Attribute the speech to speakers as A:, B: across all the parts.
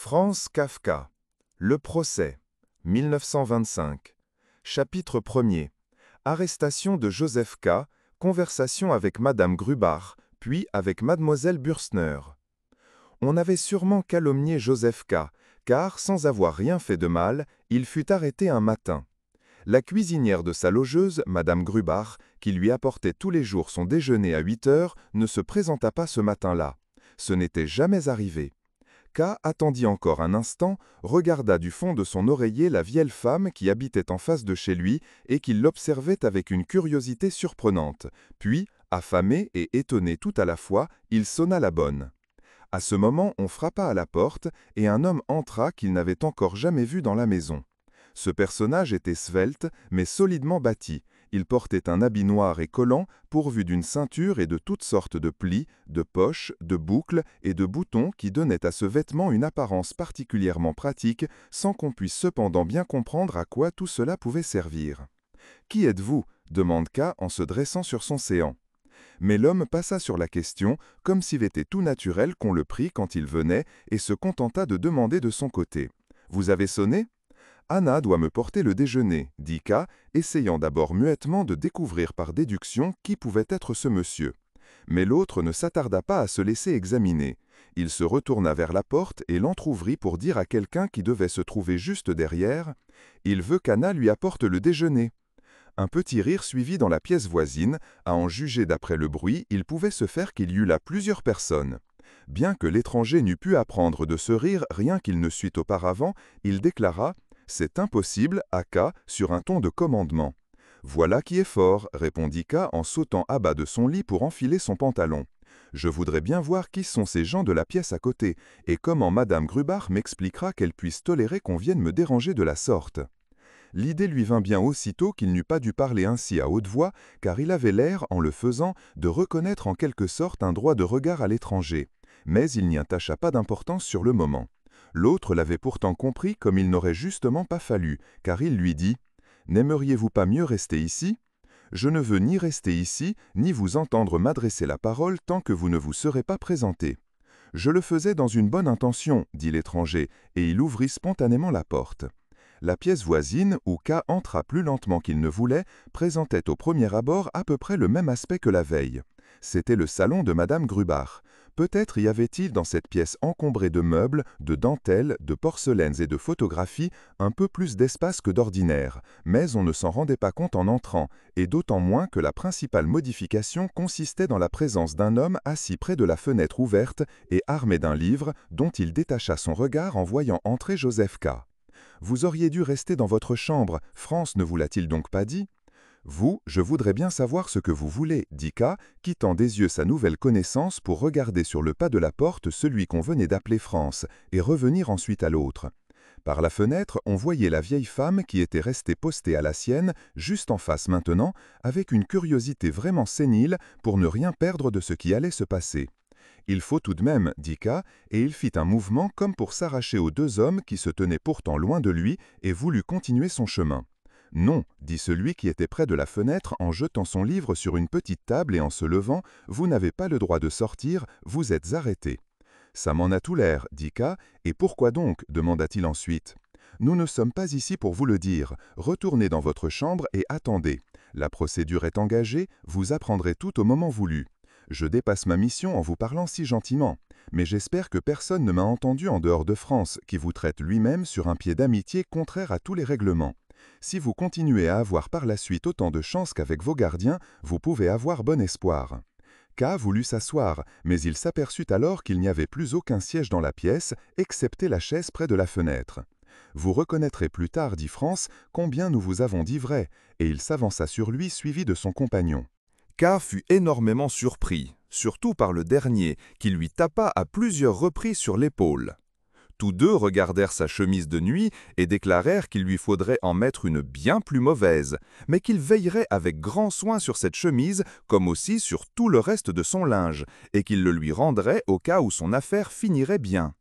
A: Franz Kafka. Le procès. 1925. Chapitre 1er. Arrestation de Joseph K. Conversation avec Madame Grubach, puis avec Mademoiselle Bürstner. On avait sûrement calomnié Joseph K., car, sans avoir rien fait de mal, il fut arrêté un matin. La cuisinière de sa logeuse, Madame Grubach, qui lui apportait tous les jours son déjeuner à 8 heures, ne se présenta pas ce matin-là. Ce n'était jamais arrivé. K attendit encore un instant, regarda du fond de son oreiller la vieille femme qui habitait en face de chez lui et qui l'observait avec une curiosité surprenante. Puis, affamé et étonné tout à la fois, il sonna la bonne. À ce moment, on frappa à la porte et un homme entra qu'il n'avait encore jamais vu dans la maison. Ce personnage était svelte, mais solidement bâti. Il portait un habit noir et collant, pourvu d'une ceinture et de toutes sortes de plis, de poches, de boucles et de boutons qui donnaient à ce vêtement une apparence particulièrement pratique, sans qu'on puisse cependant bien comprendre à quoi tout cela pouvait servir. « Qui êtes-vous » demande K en se dressant sur son séant. Mais l'homme passa sur la question, comme s'il était tout naturel qu'on le prît quand il venait, et se contenta de demander de son côté. « Vous avez sonné » ? « Anna doit me porter le déjeuner, » dit K, essayant d'abord muettement de découvrir par déduction qui pouvait être ce monsieur. Mais l'autre ne s'attarda pas à se laisser examiner. Il se retourna vers la porte et l'entr'ouvrit pour dire à quelqu'un qui devait se trouver juste derrière « Il veut qu'Anna lui apporte le déjeuner ». Un petit rire suivit dans la pièce voisine. À en juger d'après le bruit, il pouvait se faire qu'il y eût là plusieurs personnes. Bien que l'étranger n'eût pu apprendre de ce rire rien qu'il ne sût auparavant, il déclara « C'est impossible » à K sur un ton de commandement. « Voilà qui est fort » répondit K en sautant à bas de son lit pour enfiler son pantalon. « Je voudrais bien voir qui sont ces gens de la pièce à côté, et comment Madame Grubach m'expliquera qu'elle puisse tolérer qu'on vienne me déranger de la sorte. » L'idée lui vint bien aussitôt qu'il n'eût pas dû parler ainsi à haute voix, car il avait l'air, en le faisant, de reconnaître en quelque sorte un droit de regard à l'étranger. Mais il n'y attacha pas d'importance sur le moment. L'autre l'avait pourtant compris comme il n'aurait justement pas fallu, car il lui dit « N'aimeriez-vous pas mieux rester ici ? Je ne veux ni rester ici, ni vous entendre m'adresser la parole tant que vous ne vous serez pas présenté. » « Je le faisais dans une bonne intention, » dit l'étranger, et il ouvrit spontanément la porte. La pièce voisine, où K entra plus lentement qu'il ne voulait, présentait au premier abord à peu près le même aspect que la veille. C'était le salon de Madame Grubach. Peut-être y avait-il dans cette pièce encombrée de meubles, de dentelles, de porcelaines et de photographies un peu plus d'espace que d'ordinaire, mais on ne s'en rendait pas compte en entrant, et d'autant moins que la principale modification consistait dans la présence d'un homme assis près de la fenêtre ouverte et armé d'un livre dont il détacha son regard en voyant entrer Joseph K. « Vous auriez dû rester dans votre chambre, France ne vous l'a-t-il donc pas dit ? » « Vous, je voudrais bien savoir ce que vous voulez, » dit K, quittant des yeux sa nouvelle connaissance pour regarder sur le pas de la porte celui qu'on venait d'appeler France, et revenir ensuite à l'autre. Par la fenêtre, on voyait la vieille femme qui était restée postée à la sienne, juste en face maintenant, avec une curiosité vraiment sénile pour ne rien perdre de ce qui allait se passer. « Il faut tout de même, » dit K, et il fit un mouvement comme pour s'arracher aux deux hommes qui se tenaient pourtant loin de lui et voulut continuer son chemin. « Non, » dit celui qui était près de la fenêtre en jetant son livre sur une petite table et en se levant, « vous n'avez pas le droit de sortir, vous êtes arrêté. »« Ça m'en a tout l'air, » dit K, « et pourquoi donc ?» demanda-t-il ensuite. « Nous ne sommes pas ici pour vous le dire. Retournez dans votre chambre et attendez. La procédure est engagée, vous apprendrez tout au moment voulu. Je dépasse ma mission en vous parlant si gentiment, mais j'espère que personne ne m'a entendu en dehors de France, qui vous traite lui-même sur un pied d'amitié contraire à tous les règlements. Si vous continuez à avoir par la suite autant de chance qu'avec vos gardiens, vous pouvez avoir bon espoir. » K voulut s'asseoir, mais il s'aperçut alors qu'il n'y avait plus aucun siège dans la pièce, excepté la chaise près de la fenêtre. « Vous reconnaîtrez plus tard, » dit France, « combien nous vous avons dit vrai, » et il s'avança sur lui suivi de son compagnon. K fut énormément surpris, surtout par le dernier, qui lui tapa à plusieurs reprises sur l'épaule. Tous deux regardèrent sa chemise de nuit et déclarèrent qu'il lui faudrait en mettre une bien plus mauvaise, mais qu'il veillerait avec grand soin sur cette chemise comme aussi sur tout le reste de son linge, et qu'il le lui rendrait au cas où son affaire finirait bien.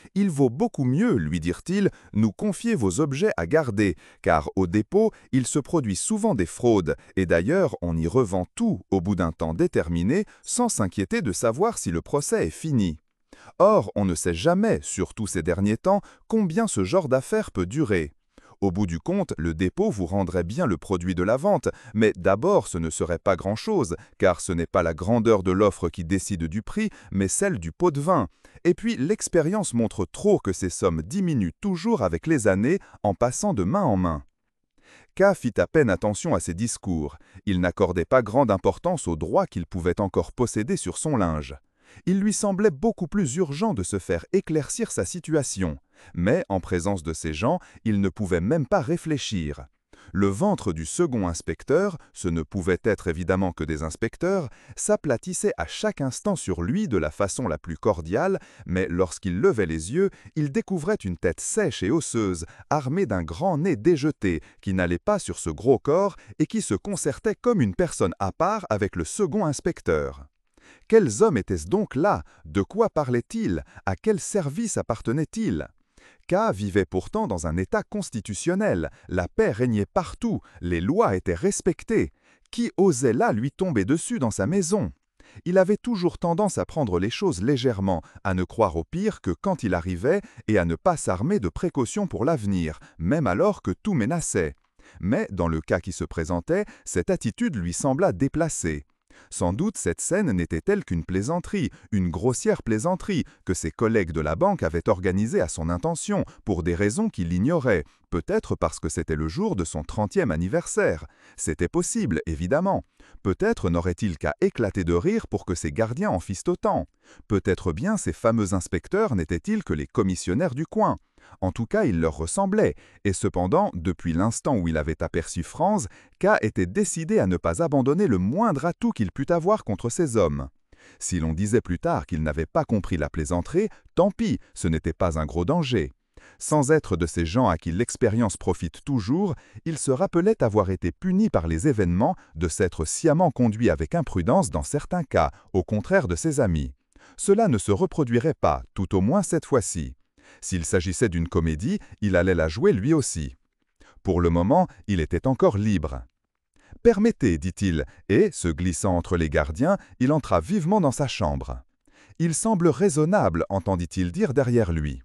A: « Il vaut beaucoup mieux, lui dirent-ils, nous confier vos objets à garder, car au dépôt, il se produit souvent des fraudes, et d'ailleurs on y revend tout au bout d'un temps déterminé, sans s'inquiéter de savoir si le procès est fini. Or, on ne sait jamais, surtout ces derniers temps, combien ce genre d'affaire peut durer. Au bout du compte, le dépôt vous rendrait bien le produit de la vente, mais d'abord ce ne serait pas grand-chose, car ce n'est pas la grandeur de l'offre qui décide du prix, mais celle du pot de vin. Et puis l'expérience montre trop que ces sommes diminuent toujours avec les années en passant de main en main. K fit à peine attention à ses discours. Il n'accordait pas grande importance aux droits qu'il pouvait encore posséder sur son linge. Il lui semblait beaucoup plus urgent de se faire éclaircir sa situation. Mais, en présence de ces gens, il ne pouvait même pas réfléchir. Le ventre du second inspecteur, ce ne pouvait être évidemment que des inspecteurs, s'aplatissait à chaque instant sur lui de la façon la plus cordiale, mais lorsqu'il levait les yeux, il découvrait une tête sèche et osseuse, armée d'un grand nez déjeté, qui n'allait pas sur ce gros corps et qui se concertait comme une personne à part avec le second inspecteur. Quels hommes étaient-ce donc là? De quoi parlaient-ils? À quel service appartenaient-ils? K vivait pourtant dans un État constitutionnel, la paix régnait partout, les lois étaient respectées. Qui osait là lui tomber dessus dans sa maison? Il avait toujours tendance à prendre les choses légèrement, à ne croire au pire que quand il arrivait et à ne pas s'armer de précautions pour l'avenir, même alors que tout menaçait. Mais dans le cas qui se présentait, cette attitude lui sembla déplacée. Sans doute cette scène n'était-elle qu'une plaisanterie, une grossière plaisanterie, que ses collègues de la banque avaient organisée à son intention, pour des raisons qu'il ignorait, peut-être parce que c'était le jour de son 30e anniversaire. C'était possible, évidemment. Peut-être n'aurait-il qu'à éclater de rire pour que ses gardiens en fissent autant. Peut-être bien ces fameux inspecteurs n'étaient-ils que les commissionnaires du coin. En tout cas, il leur ressemblait, et cependant, depuis l'instant où il avait aperçu Franz, K était décidé à ne pas abandonner le moindre atout qu'il pût avoir contre ces hommes. Si l'on disait plus tard qu'il n'avait pas compris la plaisanterie, tant pis, ce n'était pas un gros danger. Sans être de ces gens à qui l'expérience profite toujours, il se rappelait avoir été puni par les événements, de s'être sciemment conduit avec imprudence dans certains cas, au contraire de ses amis. Cela ne se reproduirait pas, tout au moins cette fois-ci. S'il s'agissait d'une comédie, il allait la jouer lui aussi. Pour le moment, il était encore libre. « Permettez, dit-il, et, se glissant entre les gardiens, il entra vivement dans sa chambre. « Il semble raisonnable, entendit-il dire derrière lui. »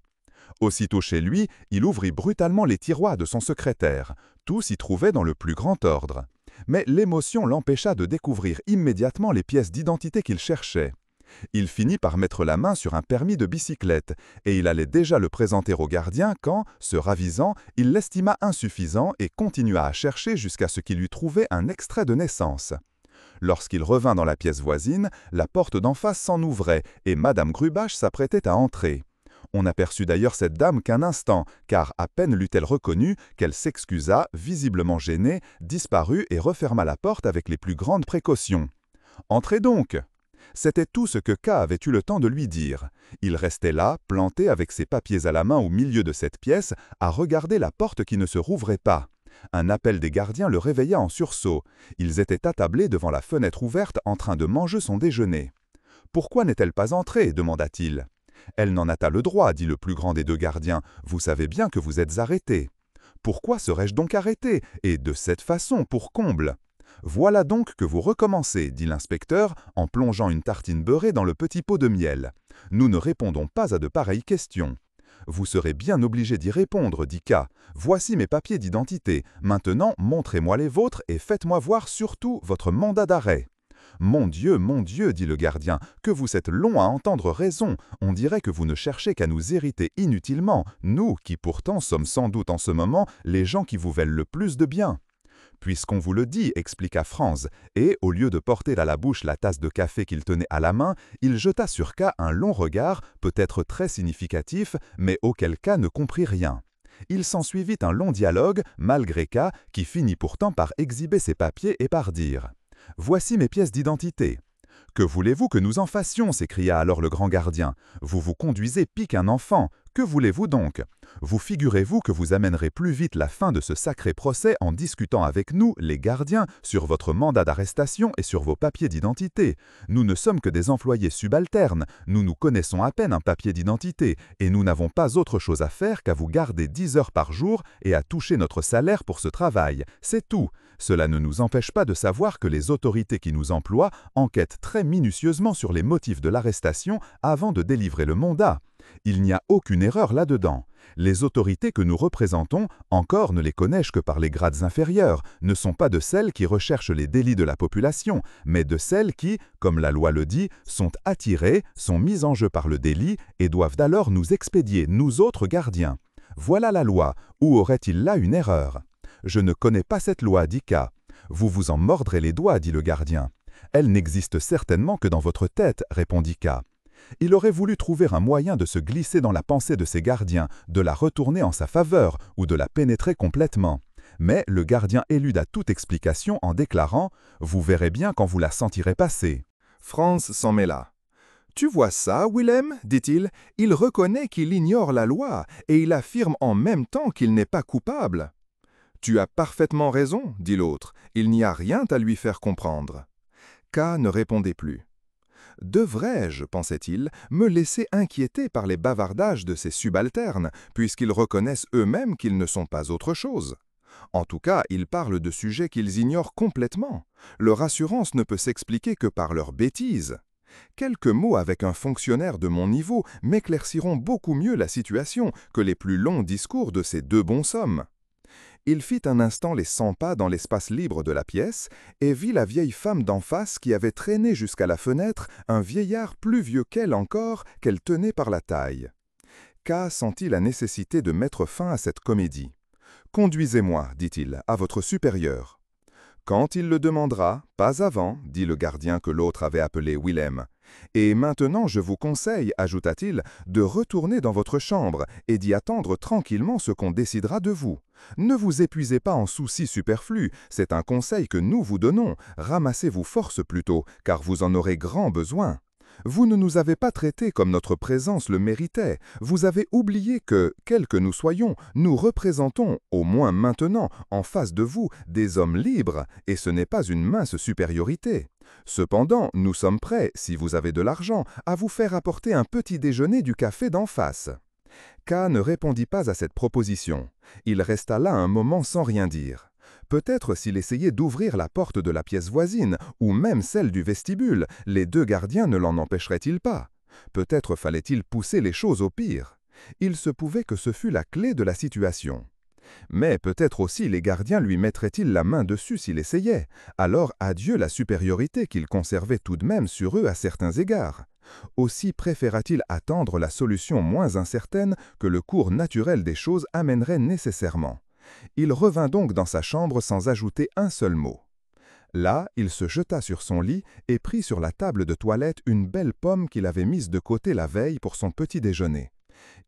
A: Aussitôt chez lui, il ouvrit brutalement les tiroirs de son secrétaire. Tout s'y trouvait dans le plus grand ordre. Mais l'émotion l'empêcha de découvrir immédiatement les pièces d'identité qu'il cherchait. Il finit par mettre la main sur un permis de bicyclette, et il allait déjà le présenter au gardien quand, se ravisant, il l'estima insuffisant et continua à chercher jusqu'à ce qu'il eût trouvé un extrait de naissance. Lorsqu'il revint dans la pièce voisine, la porte d'en face s'en ouvrait, et Madame Grubach s'apprêtait à entrer. On n'aperçut d'ailleurs cette dame qu'un instant, car à peine l'eut-elle reconnue qu'elle s'excusa, visiblement gênée, disparut et referma la porte avec les plus grandes précautions. « Entrez donc !» C'était tout ce que K avait eu le temps de lui dire. Il restait là, planté avec ses papiers à la main au milieu de cette pièce, à regarder la porte qui ne se rouvrait pas. Un appel des gardiens le réveilla en sursaut. Ils étaient attablés devant la fenêtre ouverte en train de manger son déjeuner. « Pourquoi n'est-elle pas entrée » demanda-t-il. « Elle n'en a pas le droit, dit le plus grand des deux gardiens. Vous savez bien que vous êtes arrêté. »« Pourquoi serais-je donc arrêté? Et de cette façon, pour comble !»« Voilà donc que vous recommencez, dit l'inspecteur, en plongeant une tartine beurrée dans le petit pot de miel. Nous ne répondons pas à de pareilles questions. Vous serez bien obligé d'y répondre, dit K. Voici mes papiers d'identité. Maintenant, montrez-moi les vôtres et faites-moi voir surtout votre mandat d'arrêt. Mon Dieu, dit le gardien, que vous êtes long à entendre raison. On dirait que vous ne cherchez qu'à nous irriter inutilement, nous qui pourtant sommes sans doute en ce moment les gens qui vous veulent le plus de bien. Puisqu'on vous le dit, expliqua Franz, et, au lieu de porter à la bouche la tasse de café qu'il tenait à la main, il jeta sur K un long regard, peut-être très significatif, mais auquel K ne comprit rien. Il s'ensuivit un long dialogue, malgré K, qui finit pourtant par exhiber ses papiers et par dire « Voici mes pièces d'identité. » « Que voulez-vous que nous en fassions » s'écria alors le grand gardien. « Vous vous conduisez pis qu'un enfant. Que voulez-vous donc? Vous figurez-vous que vous amènerez plus vite la fin de ce sacré procès en discutant avec nous, les gardiens, sur votre mandat d'arrestation et sur vos papiers d'identité. Nous ne sommes que des employés subalternes, nous nous connaissons à peine un papier d'identité, et nous n'avons pas autre chose à faire qu'à vous garder 10 heures par jour et à toucher notre salaire pour ce travail. C'est tout.
B: Cela ne nous empêche pas de savoir que les autorités qui nous emploient enquêtent très minutieusement sur les motifs de l'arrestation avant de délivrer le mandat. Il n'y a aucune erreur là-dedans. Les autorités que nous représentons, encore ne les connais-je que par les grades inférieurs, ne sont pas de celles qui recherchent les délits de la population, mais de celles qui, comme la loi le dit, sont attirées, sont mises en jeu par le délit et doivent alors nous expédier, nous autres gardiens. Voilà la loi. Où aurait-il là une erreur? Je ne connais pas cette loi, dit K. Vous vous en mordrez les doigts, dit le gardien. Elle n'existe certainement que dans votre tête, répondit K. Il aurait voulu trouver un moyen de se glisser dans la pensée de ses gardiens, de la retourner en sa faveur ou de la pénétrer complètement. Mais le gardien éluda toute explication en déclarant « Vous verrez bien quand vous la sentirez passer ».
A: Franz s'en mêla. « Tu vois ça, Willem ?» dit-il. « Il reconnaît qu'il ignore la loi et il affirme en même temps qu'il n'est pas coupable. »« Tu as parfaitement raison, » dit l'autre. « Il n'y a rien à lui faire comprendre. » K ne répondait plus. « Devrais-je, pensait-il, me laisser inquiéter par les bavardages de ces subalternes, puisqu'ils reconnaissent eux-mêmes qu'ils ne sont pas autre chose? En tout cas, ils parlent de sujets qu'ils ignorent complètement. Leur assurance ne peut s'expliquer que par leurs bêtises. Quelques mots avec un fonctionnaire de mon niveau m'éclairciront beaucoup mieux la situation que les plus longs discours de ces deux bonshommes. » Il fit un instant les 100 pas dans l'espace libre de la pièce et vit la vieille femme d'en face qui avait traîné jusqu'à la fenêtre un vieillard plus vieux qu'elle encore, qu'elle tenait par la taille. K sentit la nécessité de mettre fin à cette comédie. « Conduisez-moi, dit-il, à votre supérieur. »« Quand il le demandera, pas avant, dit le gardien que l'autre avait appelé Willem. Et maintenant je vous conseille, ajouta-t-il, de retourner dans votre chambre et d'y attendre tranquillement ce qu'on décidera de vous. Ne vous épuisez pas en soucis superflus, c'est un conseil que nous vous donnons, ramassez-vous force plutôt, car vous en aurez grand besoin. Vous ne nous avez pas traités comme notre présence le méritait, vous avez oublié que, quels que nous soyons, nous représentons, au moins maintenant, en face de vous, des hommes libres, et ce n'est pas une mince supériorité. Cependant, nous sommes prêts, si vous avez de l'argent, à vous faire apporter un petit déjeuner du café d'en face. » K ne répondit pas à cette proposition. Il resta là un moment sans rien dire. Peut-être s'il essayait d'ouvrir la porte de la pièce voisine, ou même celle du vestibule, les deux gardiens ne l'en empêcheraient-ils pas? Peut-être fallait-il pousser les choses au pire. Il se pouvait que ce fût la clé de la situation. Mais peut-être aussi les gardiens lui mettraient-ils la main dessus s'il essayait. Alors adieu la supériorité qu'il conservait tout de même sur eux à certains égards. Aussi préféra-t-il attendre la solution moins incertaine que le cours naturel des choses amènerait nécessairement. Il revint donc dans sa chambre sans ajouter un seul mot. Là, il se jeta sur son lit et prit sur la table de toilette une belle pomme qu'il avait mise de côté la veille pour son petit déjeuner.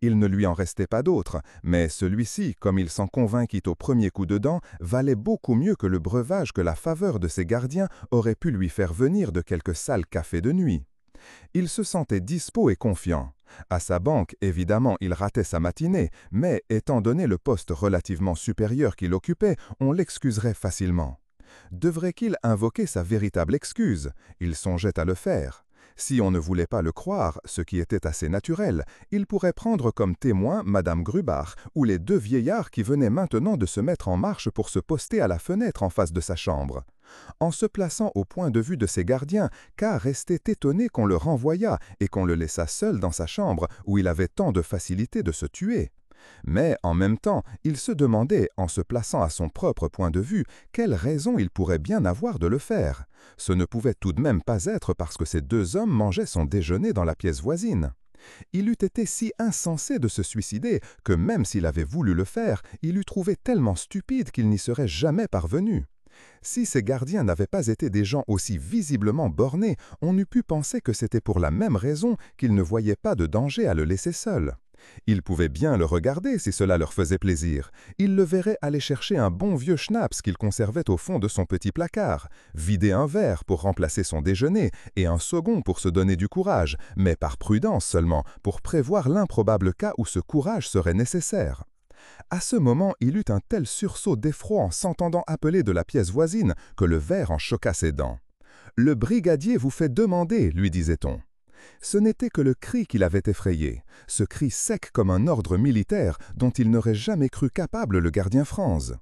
A: Il ne lui en restait pas d'autre, mais celui-ci, comme il s'en convainquit au premier coup de dent, valait beaucoup mieux que le breuvage que la faveur de ses gardiens aurait pu lui faire venir de quelque sale café de nuit. Il se sentait dispos et confiant. À sa banque, évidemment, il ratait sa matinée, mais étant donné le poste relativement supérieur qu'il occupait, on l'excuserait facilement. Devrait-il invoquer sa véritable excuse? Il songeait à le faire. Si on ne voulait pas le croire, ce qui était assez naturel, il pourrait prendre comme témoin Madame Grubach ou les deux vieillards qui venaient maintenant de se mettre en marche pour se poster à la fenêtre en face de sa chambre. En se plaçant au point de vue de ses gardiens, K restait étonné qu'on le renvoyât et qu'on le laissât seul dans sa chambre où il avait tant de facilité de se tuer. Mais en même temps, il se demandait, en se plaçant à son propre point de vue, quelle raison il pourrait bien avoir de le faire. Ce ne pouvait tout de même pas être parce que ces deux hommes mangeaient son déjeuner dans la pièce voisine. Il eût été si insensé de se suicider que même s'il avait voulu le faire, il eût trouvé tellement stupide qu'il n'y serait jamais parvenu. Si ces gardiens n'avaient pas été des gens aussi visiblement bornés, on eût pu penser que c'était pour la même raison qu'ils ne voyaient pas de danger à le laisser seul. Ils pouvaient bien le regarder si cela leur faisait plaisir. Ils le verraient aller chercher un bon vieux schnapps qu'il conservait au fond de son petit placard, vider un verre pour remplacer son déjeuner et un second pour se donner du courage, mais par prudence seulement, pour prévoir l'improbable cas où ce courage serait nécessaire. À ce moment, il eut un tel sursaut d'effroi en s'entendant appeler de la pièce voisine que le verre en choqua ses dents. « Le brigadier vous fait demander, lui disait-on. » Ce n'était que le cri qui l'avait effrayé, ce cri sec comme un ordre militaire dont il n'aurait jamais cru capable le gardien Franz.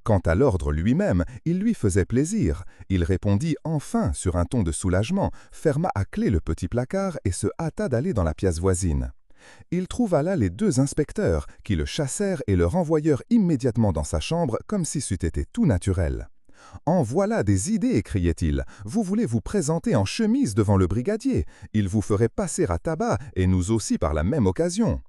B: Quant à l'ordre lui-même, il lui faisait plaisir. Il répondit enfin sur un ton de soulagement, ferma à clé le petit placard et se hâta d'aller dans la pièce voisine. Il trouva là les 2 inspecteurs, qui le chassèrent et le renvoyèrent immédiatement dans sa chambre comme si c'eût été tout naturel. « En voilà des idées !» criait-il. « Vous voulez vous présenter en chemise devant le brigadier. Il vous ferait passer à tabac, et nous aussi par la même occasion. »«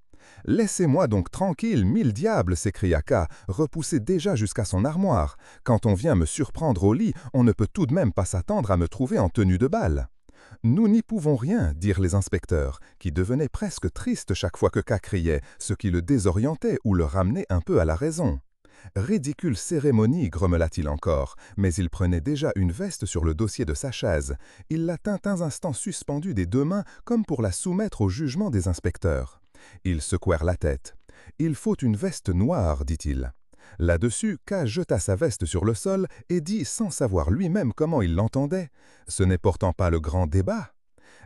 B: Laissez-moi donc tranquille, 1000 diables !» s'écria K, repoussé déjà jusqu'à son armoire. « Quand on vient me surprendre au lit, on ne peut tout de même pas s'attendre à me trouver en tenue de bal. » « Nous n'y pouvons rien, » dirent les inspecteurs, qui devenaient presque tristes chaque fois que K criait, ce qui le désorientait ou le ramenait un peu à la raison. « Ridicule cérémonie, grommela-t-il encore, mais il prenait déjà une veste sur le dossier de sa chaise. Il la tint un instant suspendue des 2 mains comme pour la soumettre au jugement des inspecteurs. Ils secouèrent la tête. « Il faut une veste noire, » dit-il. Là-dessus, K jeta sa veste sur le sol et dit sans savoir lui-même comment il l'entendait. « Ce n'est pourtant pas le grand débat. »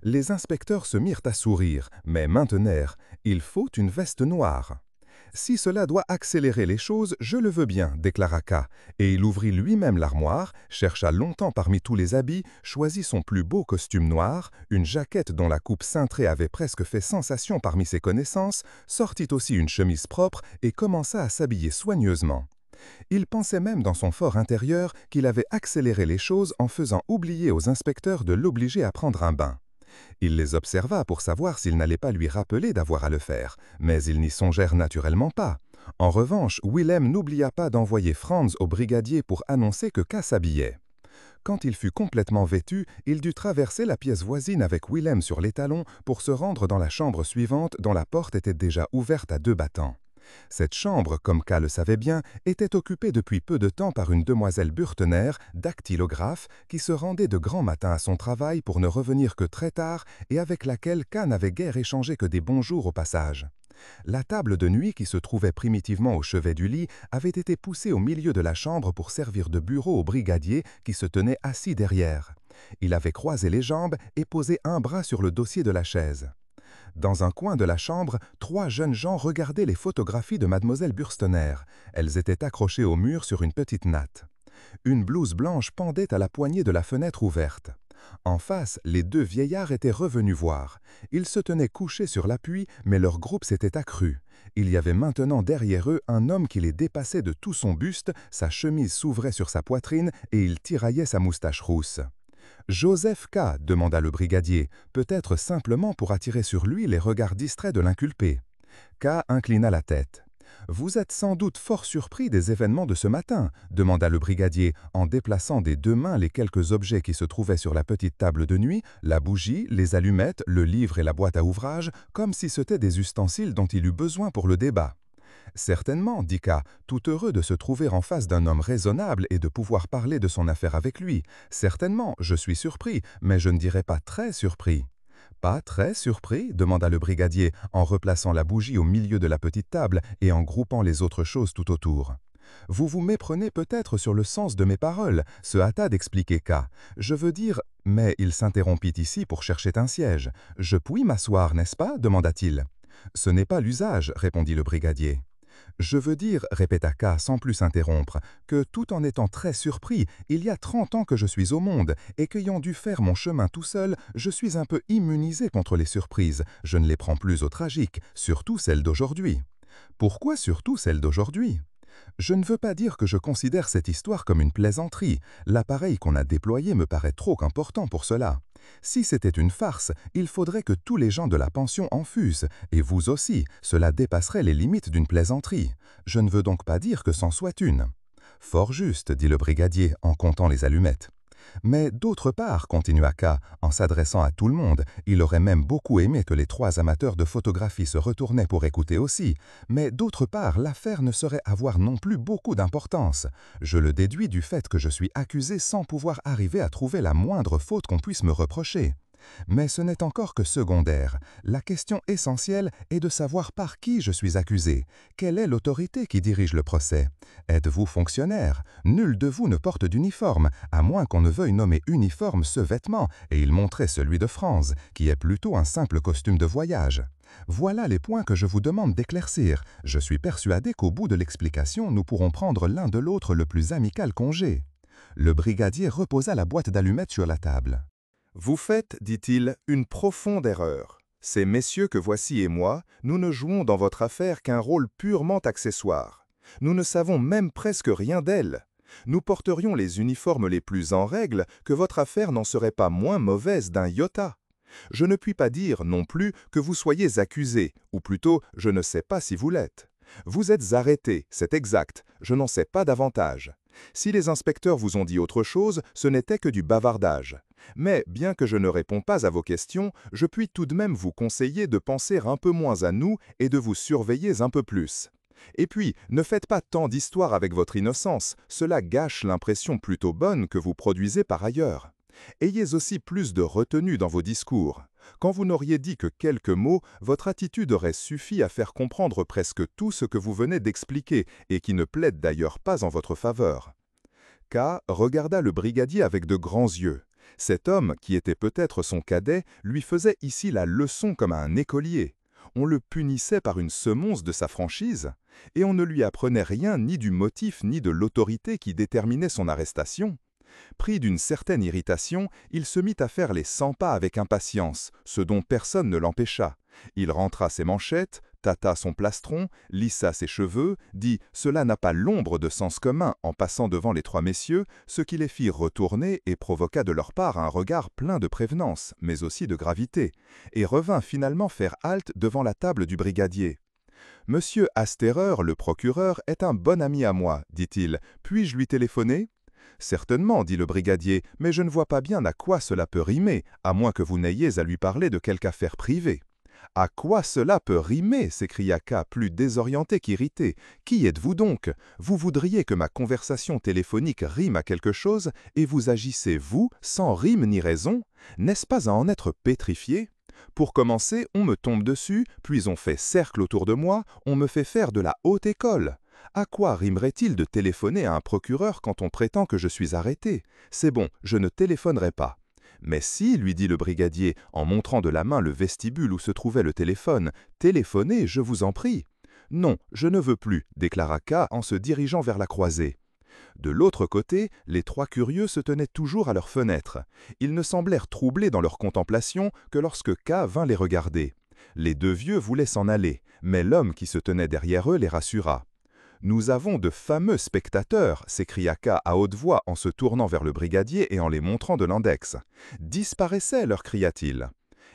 B: Les inspecteurs se mirent à sourire, mais maintenèrent. « Il faut une veste noire. » « Si cela doit accélérer les choses, je le veux bien, » déclara K, et il ouvrit lui-même l'armoire, chercha longtemps parmi tous les habits, choisit son plus beau costume noir, une jaquette dont la coupe cintrée avait presque fait sensation parmi ses connaissances, sortit aussi une chemise propre et commença à s'habiller soigneusement. Il pensait même dans son fort intérieur qu'il avait accéléré les choses en faisant oublier aux inspecteurs de l'obliger à prendre un bain. Il les observa pour savoir s'il n'allait pas lui rappeler d'avoir à le faire, mais ils n'y songèrent naturellement pas. En revanche, Willem n'oublia pas d'envoyer Franz au brigadier pour annoncer que K s'habillait. Quand il fut complètement vêtu, il dut traverser la pièce voisine avec Willem sur les talons pour se rendre dans la chambre suivante dont la porte était déjà ouverte à 2 battants. Cette chambre, comme K le savait bien, était occupée depuis peu de temps par une demoiselle Burtener, dactylographe, qui se rendait de grand matin à son travail pour ne revenir que très tard et avec laquelle K n'avait guère échangé que des bonjours au passage. La table de nuit qui se trouvait primitivement au chevet du lit avait été poussée au milieu de la chambre pour servir de bureau au brigadier qui se tenait assis derrière. Il avait croisé les jambes et posé un bras sur le dossier de la chaise. Dans un coin de la chambre, 3 jeunes gens regardaient les photographies de mademoiselle Burstener. Elles étaient accrochées au mur sur une petite natte. Une blouse blanche pendait à la poignée de la fenêtre ouverte. En face, les 2 vieillards étaient revenus voir. Ils se tenaient couchés sur l'appui, mais leur groupe s'était accru. Il y avait maintenant derrière eux un homme qui les dépassait de tout son buste, sa chemise s'ouvrait sur sa poitrine et il tiraillait sa moustache rousse. « Joseph K. » demanda le brigadier, peut-être simplement pour attirer sur lui les regards distraits de l'inculpé. K. inclina la tête. « Vous êtes sans doute fort surpris des événements de ce matin » demanda le brigadier, en déplaçant des 2 mains les quelques objets qui se trouvaient sur la petite table de nuit, la bougie, les allumettes, le livre et la boîte à ouvrage, comme si c'étaient des ustensiles dont il eut besoin pour le débat. « Certainement, dit K, tout heureux de se trouver en face d'un homme raisonnable et de pouvoir parler de son affaire avec lui. Certainement, je suis surpris, mais je ne dirais pas très surpris. » « Pas très surpris » demanda le brigadier, en replaçant la bougie au milieu de la petite table et en groupant les autres choses tout autour. « Vous vous méprenez peut-être sur le sens de mes paroles, se hâta d'expliquer K. Je veux dire… » Mais il s'interrompit ici pour chercher un siège. « Je puis m'asseoir, n'est-ce pas » demanda-t-il. « Ce n'est pas l'usage » répondit le brigadier. « Je veux dire, » répéta K sans plus s'interrompre, « que tout en étant très surpris, il y a 30 ans que je suis au monde, et qu'ayant dû faire mon chemin tout seul, je suis un peu immunisé contre les surprises, je ne les prends plus au tragique, surtout celles d'aujourd'hui. » « Pourquoi surtout celles d'aujourd'hui ?» Je ne veux pas dire que je considère cette histoire comme une plaisanterie. L'appareil qu'on a déployé me paraît trop important pour cela. Si c'était une farce, il faudrait que tous les gens de la pension en fussent, et vous aussi, cela dépasserait les limites d'une plaisanterie. Je ne veux donc pas dire que c'en soit une. Fort juste, dit le brigadier en comptant les allumettes. Mais d'autre part, continua K, en s'adressant à tout le monde, il aurait même beaucoup aimé que les 3 amateurs de photographie se retournaient pour écouter aussi, mais d'autre part, l'affaire ne saurait avoir non plus beaucoup d'importance. Je le déduis du fait que je suis accusé sans pouvoir arriver à trouver la moindre faute qu'on puisse me reprocher. Mais ce n'est encore que secondaire. La question essentielle est de savoir par qui je suis accusé. Quelle est l'autorité qui dirige le procès? Êtes-vous fonctionnaire? Nul de vous ne porte d'uniforme, à moins qu'on ne veuille nommer uniforme ce vêtement, et il montrait celui de Franz, qui est plutôt un simple costume de voyage. Voilà les points que je vous demande d'éclaircir. Je suis persuadé qu'au bout de l'explication, nous pourrons prendre l'un de l'autre le plus amical congé. Le brigadier reposa la boîte d'allumettes sur la table.
A: « Vous faites, dit-il, une profonde erreur. Ces messieurs que voici et moi, nous ne jouons dans votre affaire qu'un rôle purement accessoire. Nous ne savons même presque rien d'elle. Nous porterions les uniformes les plus en règle que votre affaire n'en serait pas moins mauvaise d'un iota. Je ne puis pas dire non plus que vous soyez accusé, ou plutôt, je ne sais pas si vous l'êtes. Vous êtes arrêté, c'est exact, je n'en sais pas davantage. Si les inspecteurs vous ont dit autre chose, ce n'était que du bavardage. Mais, bien que je ne réponds pas à vos questions, je puis tout de même vous conseiller de penser un peu moins à nous et de vous surveiller un peu plus. Et puis, ne faites pas tant d'histoire avec votre innocence, cela gâche l'impression plutôt bonne que vous produisez par ailleurs. Ayez aussi plus de retenue dans vos discours. Quand vous n'auriez dit que quelques mots, votre attitude aurait suffi à faire comprendre presque tout ce que vous venez d'expliquer et qui ne plaide d'ailleurs pas en votre faveur. K regarda le brigadier avec de grands yeux. Cet homme, qui était peut-être son cadet, lui faisait ici la leçon comme à un écolier. On le punissait par une semonce de sa franchise, et on ne lui apprenait rien ni du motif ni de l'autorité qui déterminait son arrestation. Pris d'une certaine irritation, il se mit à faire les 100 pas avec impatience, ce dont personne ne l'empêcha. Il rentra ses manchettes, tâta son plastron, lissa ses cheveux, dit « Cela n'a pas l'ombre de sens commun » en passant devant les trois messieurs, ce qui les fit retourner et provoqua de leur part un regard plein de prévenance, mais aussi de gravité, et revint finalement faire halte devant la table du brigadier. « Monsieur Astereur, le procureur, est un bon ami à moi, dit-il. Puis-je lui téléphoner ?» « Certainement, dit le brigadier, mais je ne vois pas bien à quoi cela peut rimer, à moins que vous n'ayez à lui parler de quelque affaire privée. »« À quoi cela peut rimer » s'écria K, plus désorienté qu'irrité. « Qui êtes-vous donc? Vous voudriez que ma conversation téléphonique rime à quelque chose, et vous agissez, vous, sans rime ni raison? N'est-ce pas à en être pétrifié? Pour commencer, on me tombe dessus, puis on fait cercle autour de moi, on me fait faire de la haute école. À quoi rimerait-il de téléphoner à un procureur quand on prétend que je suis arrêté? C'est bon, je ne téléphonerai pas. Mais si, lui dit le brigadier, en montrant de la main le vestibule où se trouvait le téléphone, téléphonez, je vous en prie. Non, je ne veux plus, déclara K en se dirigeant vers la croisée. De l'autre côté, les trois curieux se tenaient toujours à leur fenêtre. Ils ne semblèrent troublés dans leur contemplation que lorsque K vint les regarder. Les deux vieux voulaient s'en aller, mais l'homme qui se tenait derrière eux les rassura. « Nous avons de fameux spectateurs » s'écria K à haute voix en se tournant vers le brigadier et en les montrant de l'index. « Disparaissez » leur cria-t-il.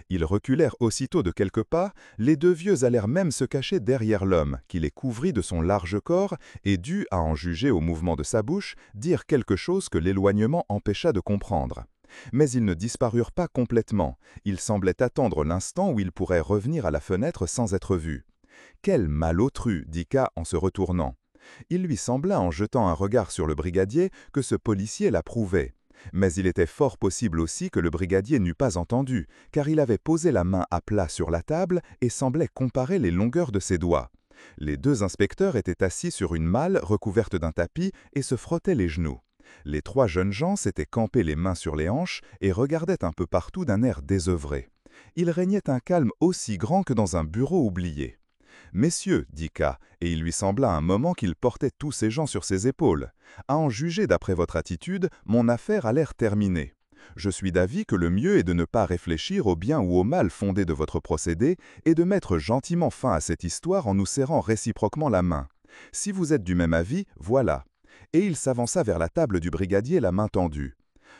A: Ils reculèrent aussitôt de quelques pas, les deux vieux allèrent même se cacher derrière l'homme, qui les couvrit de son large corps et dut, à en juger au mouvement de sa bouche, dire quelque chose que l'éloignement empêcha de comprendre. Mais ils ne disparurent pas complètement, ils semblaient attendre l'instant où ils pourraient revenir à la fenêtre sans être vus. « Quel malotru » dit K en se retournant. Il lui sembla, en jetant un regard sur le brigadier, que ce policier l'approuvait. Mais il était fort possible aussi que le brigadier n'eût pas entendu, car il avait posé la main à plat sur la table et semblait comparer les longueurs de ses doigts. Les deux inspecteurs étaient assis sur une malle recouverte d'un tapis et se frottaient les genoux. Les trois jeunes gens s'étaient campés les mains sur les hanches et regardaient un peu partout d'un air désœuvré. Il régnait un calme aussi grand que dans un bureau oublié. « Messieurs, dit K, et il lui sembla un moment qu'il portait tous ces gens sur ses épaules. À en juger d'après votre attitude, mon affaire a l'air terminée. Je suis d'avis que le mieux est de ne pas réfléchir au bien ou au mal fondé de votre procédé et de mettre gentiment fin à cette histoire en nous serrant réciproquement la main. Si vous êtes du même avis, voilà. » Et il s'avança vers la table du brigadier, la main tendue.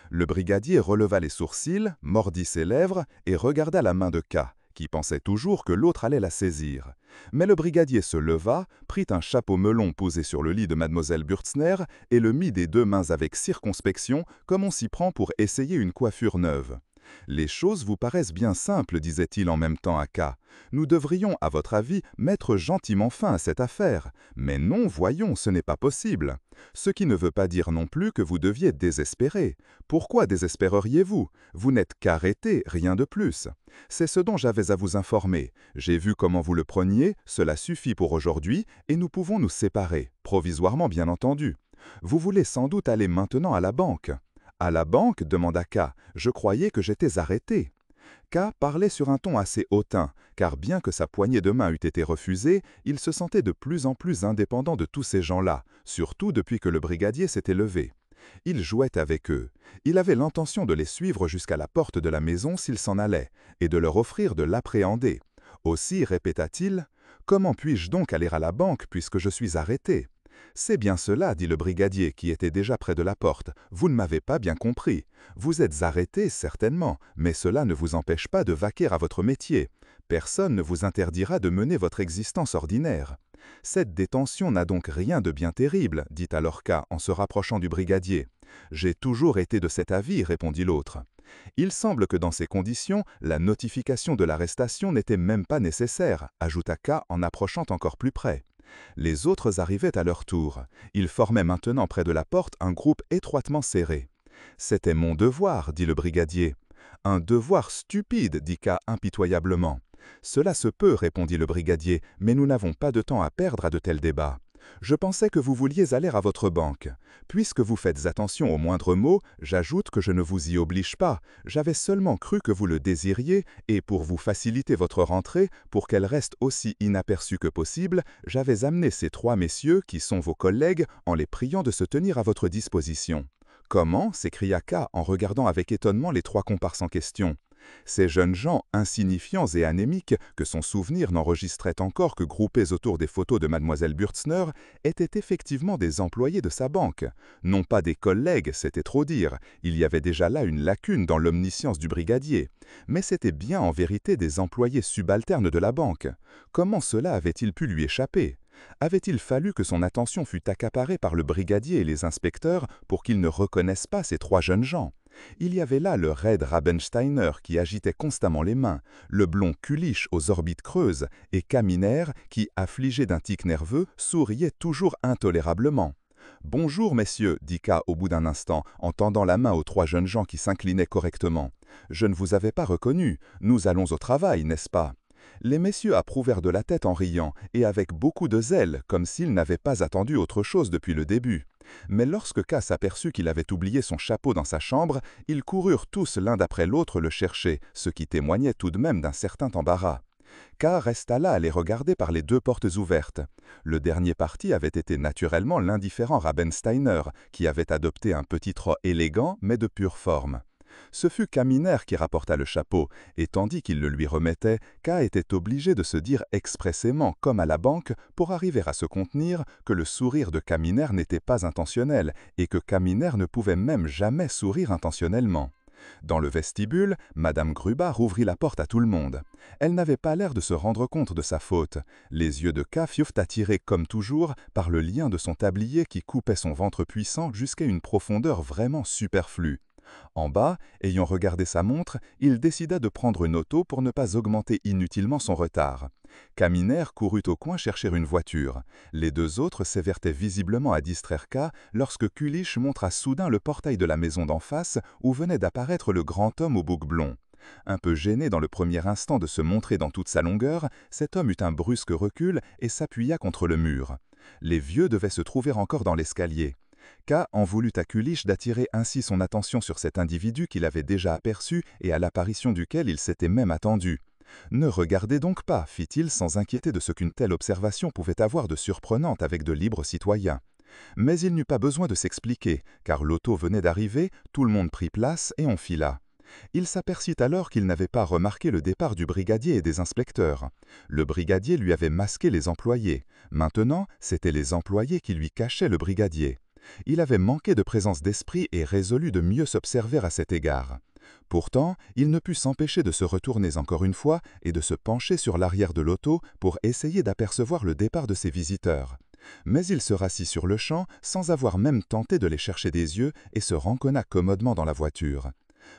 A: Le brigadier releva les sourcils, mordit ses lèvres et regarda la main de K, qui pensait toujours que l'autre allait la saisir. Mais le brigadier se leva, prit un chapeau melon posé sur le lit de mademoiselle Bürzner et le mit des deux mains avec circonspection, comme on s'y prend pour essayer une coiffure neuve.
B: Les choses vous paraissent bien simples, disait-il en même temps à K. Nous devrions, à votre avis, mettre gentiment fin à cette affaire. Mais non, voyons, ce n'est pas possible. Ce qui ne veut pas dire non plus que vous deviez désespérer. Pourquoi désespéreriez-vous? Vous n'êtes qu'arrêté, rien de plus. C'est ce dont j'avais à vous informer. J'ai vu comment vous le preniez, cela suffit pour aujourd'hui, et nous pouvons nous séparer, provisoirement bien entendu. Vous voulez sans doute aller maintenant à la banque. À la banque, demanda K. Je croyais que j'étais arrêté. K parlait sur un ton assez hautain, car bien que sa poignée de main eût été refusée, il se sentait de plus en plus indépendant de tous ces gens-là, surtout depuis que le brigadier s'était levé. Il jouait avec eux. Il avait l'intention de les suivre jusqu'à la porte de la maison s'ils s'en allaient, et de leur offrir de l'appréhender. Aussi, répéta-t-il, « Comment puis-je donc aller à la banque puisque je suis arrêté ?» C'est bien cela, dit le brigadier, qui était déjà près de la porte. Vous ne m'avez pas bien compris. Vous êtes arrêté, certainement, mais cela ne vous empêche pas de vaquer à votre métier. Personne ne vous interdira de mener votre existence ordinaire. Cette détention n'a donc rien de bien terrible, dit alors K en se rapprochant du brigadier. J'ai toujours été de cet avis, répondit l'autre. Il semble que dans ces conditions, la notification de l'arrestation n'était même pas nécessaire, ajouta K en approchant encore plus près. Les autres arrivaient à leur tour. Ils formaient maintenant près de la porte un groupe étroitement serré. « C'était mon devoir, dit le brigadier. »« Un devoir stupide, dit K impitoyablement. »« Cela se peut, répondit le brigadier, mais nous n'avons pas de temps à perdre à de tels débats. Je pensais que vous vouliez aller à votre banque. Puisque vous faites attention aux moindres mots, j'ajoute que je ne vous y oblige pas. J'avais seulement cru que vous le désiriez, et pour vous faciliter votre rentrée, pour qu'elle reste aussi inaperçue que possible, j'avais amené ces 3 messieurs, qui sont vos collègues, en les priant de se tenir à votre disposition. »« Comment » s'écria K en regardant avec étonnement les 3 comparses en question. Ces jeunes gens insignifiants et anémiques, que son souvenir n'enregistrait encore que groupés autour des photos de Mademoiselle Bürzner, étaient effectivement des employés de sa banque. Non pas des collègues, c'était trop dire, il y avait déjà là une lacune dans l'omniscience du brigadier. Mais c'étaient bien en vérité des employés subalternes de la banque. Comment cela avait-il pu lui échapper ? Avait-il fallu que son attention fût accaparée par le brigadier et les inspecteurs pour qu'ils ne reconnaissent pas ces 3 jeunes gens ? Il y avait là le raide Rabensteiner qui agitait constamment les mains, le blond Kulich aux orbites creuses et Kaminer qui, affligé d'un tic nerveux, souriait toujours intolérablement. « Bonjour, messieurs, dit K au bout d'un instant, en tendant la main aux 3 jeunes gens qui s'inclinaient correctement. « Je ne vous avais pas reconnu. Nous allons au travail, n'est-ce pas ?» Les messieurs approuvèrent de la tête en riant, et avec beaucoup de zèle, comme s'ils n'avaient pas attendu autre chose depuis le début. Mais lorsque K s'aperçut qu'il avait oublié son chapeau dans sa chambre, ils coururent tous l'un d'après l'autre le chercher, ce qui témoignait tout de même d'un certain embarras. K resta là à les regarder par les 2 portes ouvertes. Le dernier parti avait été naturellement l'indifférent Rabensteiner, qui avait adopté un petit trot élégant mais de pure forme. Ce fut Kaminer qui rapporta le chapeau, et tandis qu'il le lui remettait, K était obligé de se dire expressément, comme à la banque, pour arriver à se contenir, que le sourire de Kaminer n'était pas intentionnel, et que Kaminer ne pouvait même jamais sourire intentionnellement. Dans le vestibule, Madame Grubach ouvrit la porte à tout le monde. Elle n'avait pas l'air de se rendre compte de sa faute. Les yeux de K furent attirés, comme toujours, par le lien de son tablier qui coupait son ventre puissant jusqu'à une profondeur vraiment superflue. En bas, ayant regardé sa montre, il décida de prendre une auto pour ne pas augmenter inutilement son retard. Kaminer courut au coin chercher une voiture. Les 2 autres s'évertaient visiblement à distraire K lorsque Kulich montra soudain le portail de la maison d'en face où venait d'apparaître le grand homme au bouc blond. Un peu gêné dans le premier instant de se montrer dans toute sa longueur, cet homme eut un brusque recul et s'appuya contre le mur. Les vieux devaient se trouver encore dans l'escalier. K en voulut à Kulich d'attirer ainsi son attention sur cet individu qu'il avait déjà aperçu et à l'apparition duquel il s'était même attendu. « Ne regardez donc pas, fit-il sans inquiéter de ce qu'une telle observation pouvait avoir de surprenante avec de libres citoyens. Mais il n'eut pas besoin de s'expliquer, car l'auto venait d'arriver, tout le monde prit place et on fila. Il s'aperçut alors qu'il n'avait pas remarqué le départ du brigadier et des inspecteurs. Le brigadier lui avait masqué les employés. Maintenant, c'étaient les employés qui lui cachaient le brigadier. Il avait manqué de présence d'esprit et résolu de mieux s'observer à cet égard. Pourtant, il ne put s'empêcher de se retourner encore une fois et de se pencher sur l'arrière de l'auto pour essayer d'apercevoir le départ de ses visiteurs. Mais il se rassit sur le champ sans avoir même tenté de les chercher des yeux et se ranconna commodement dans la voiture.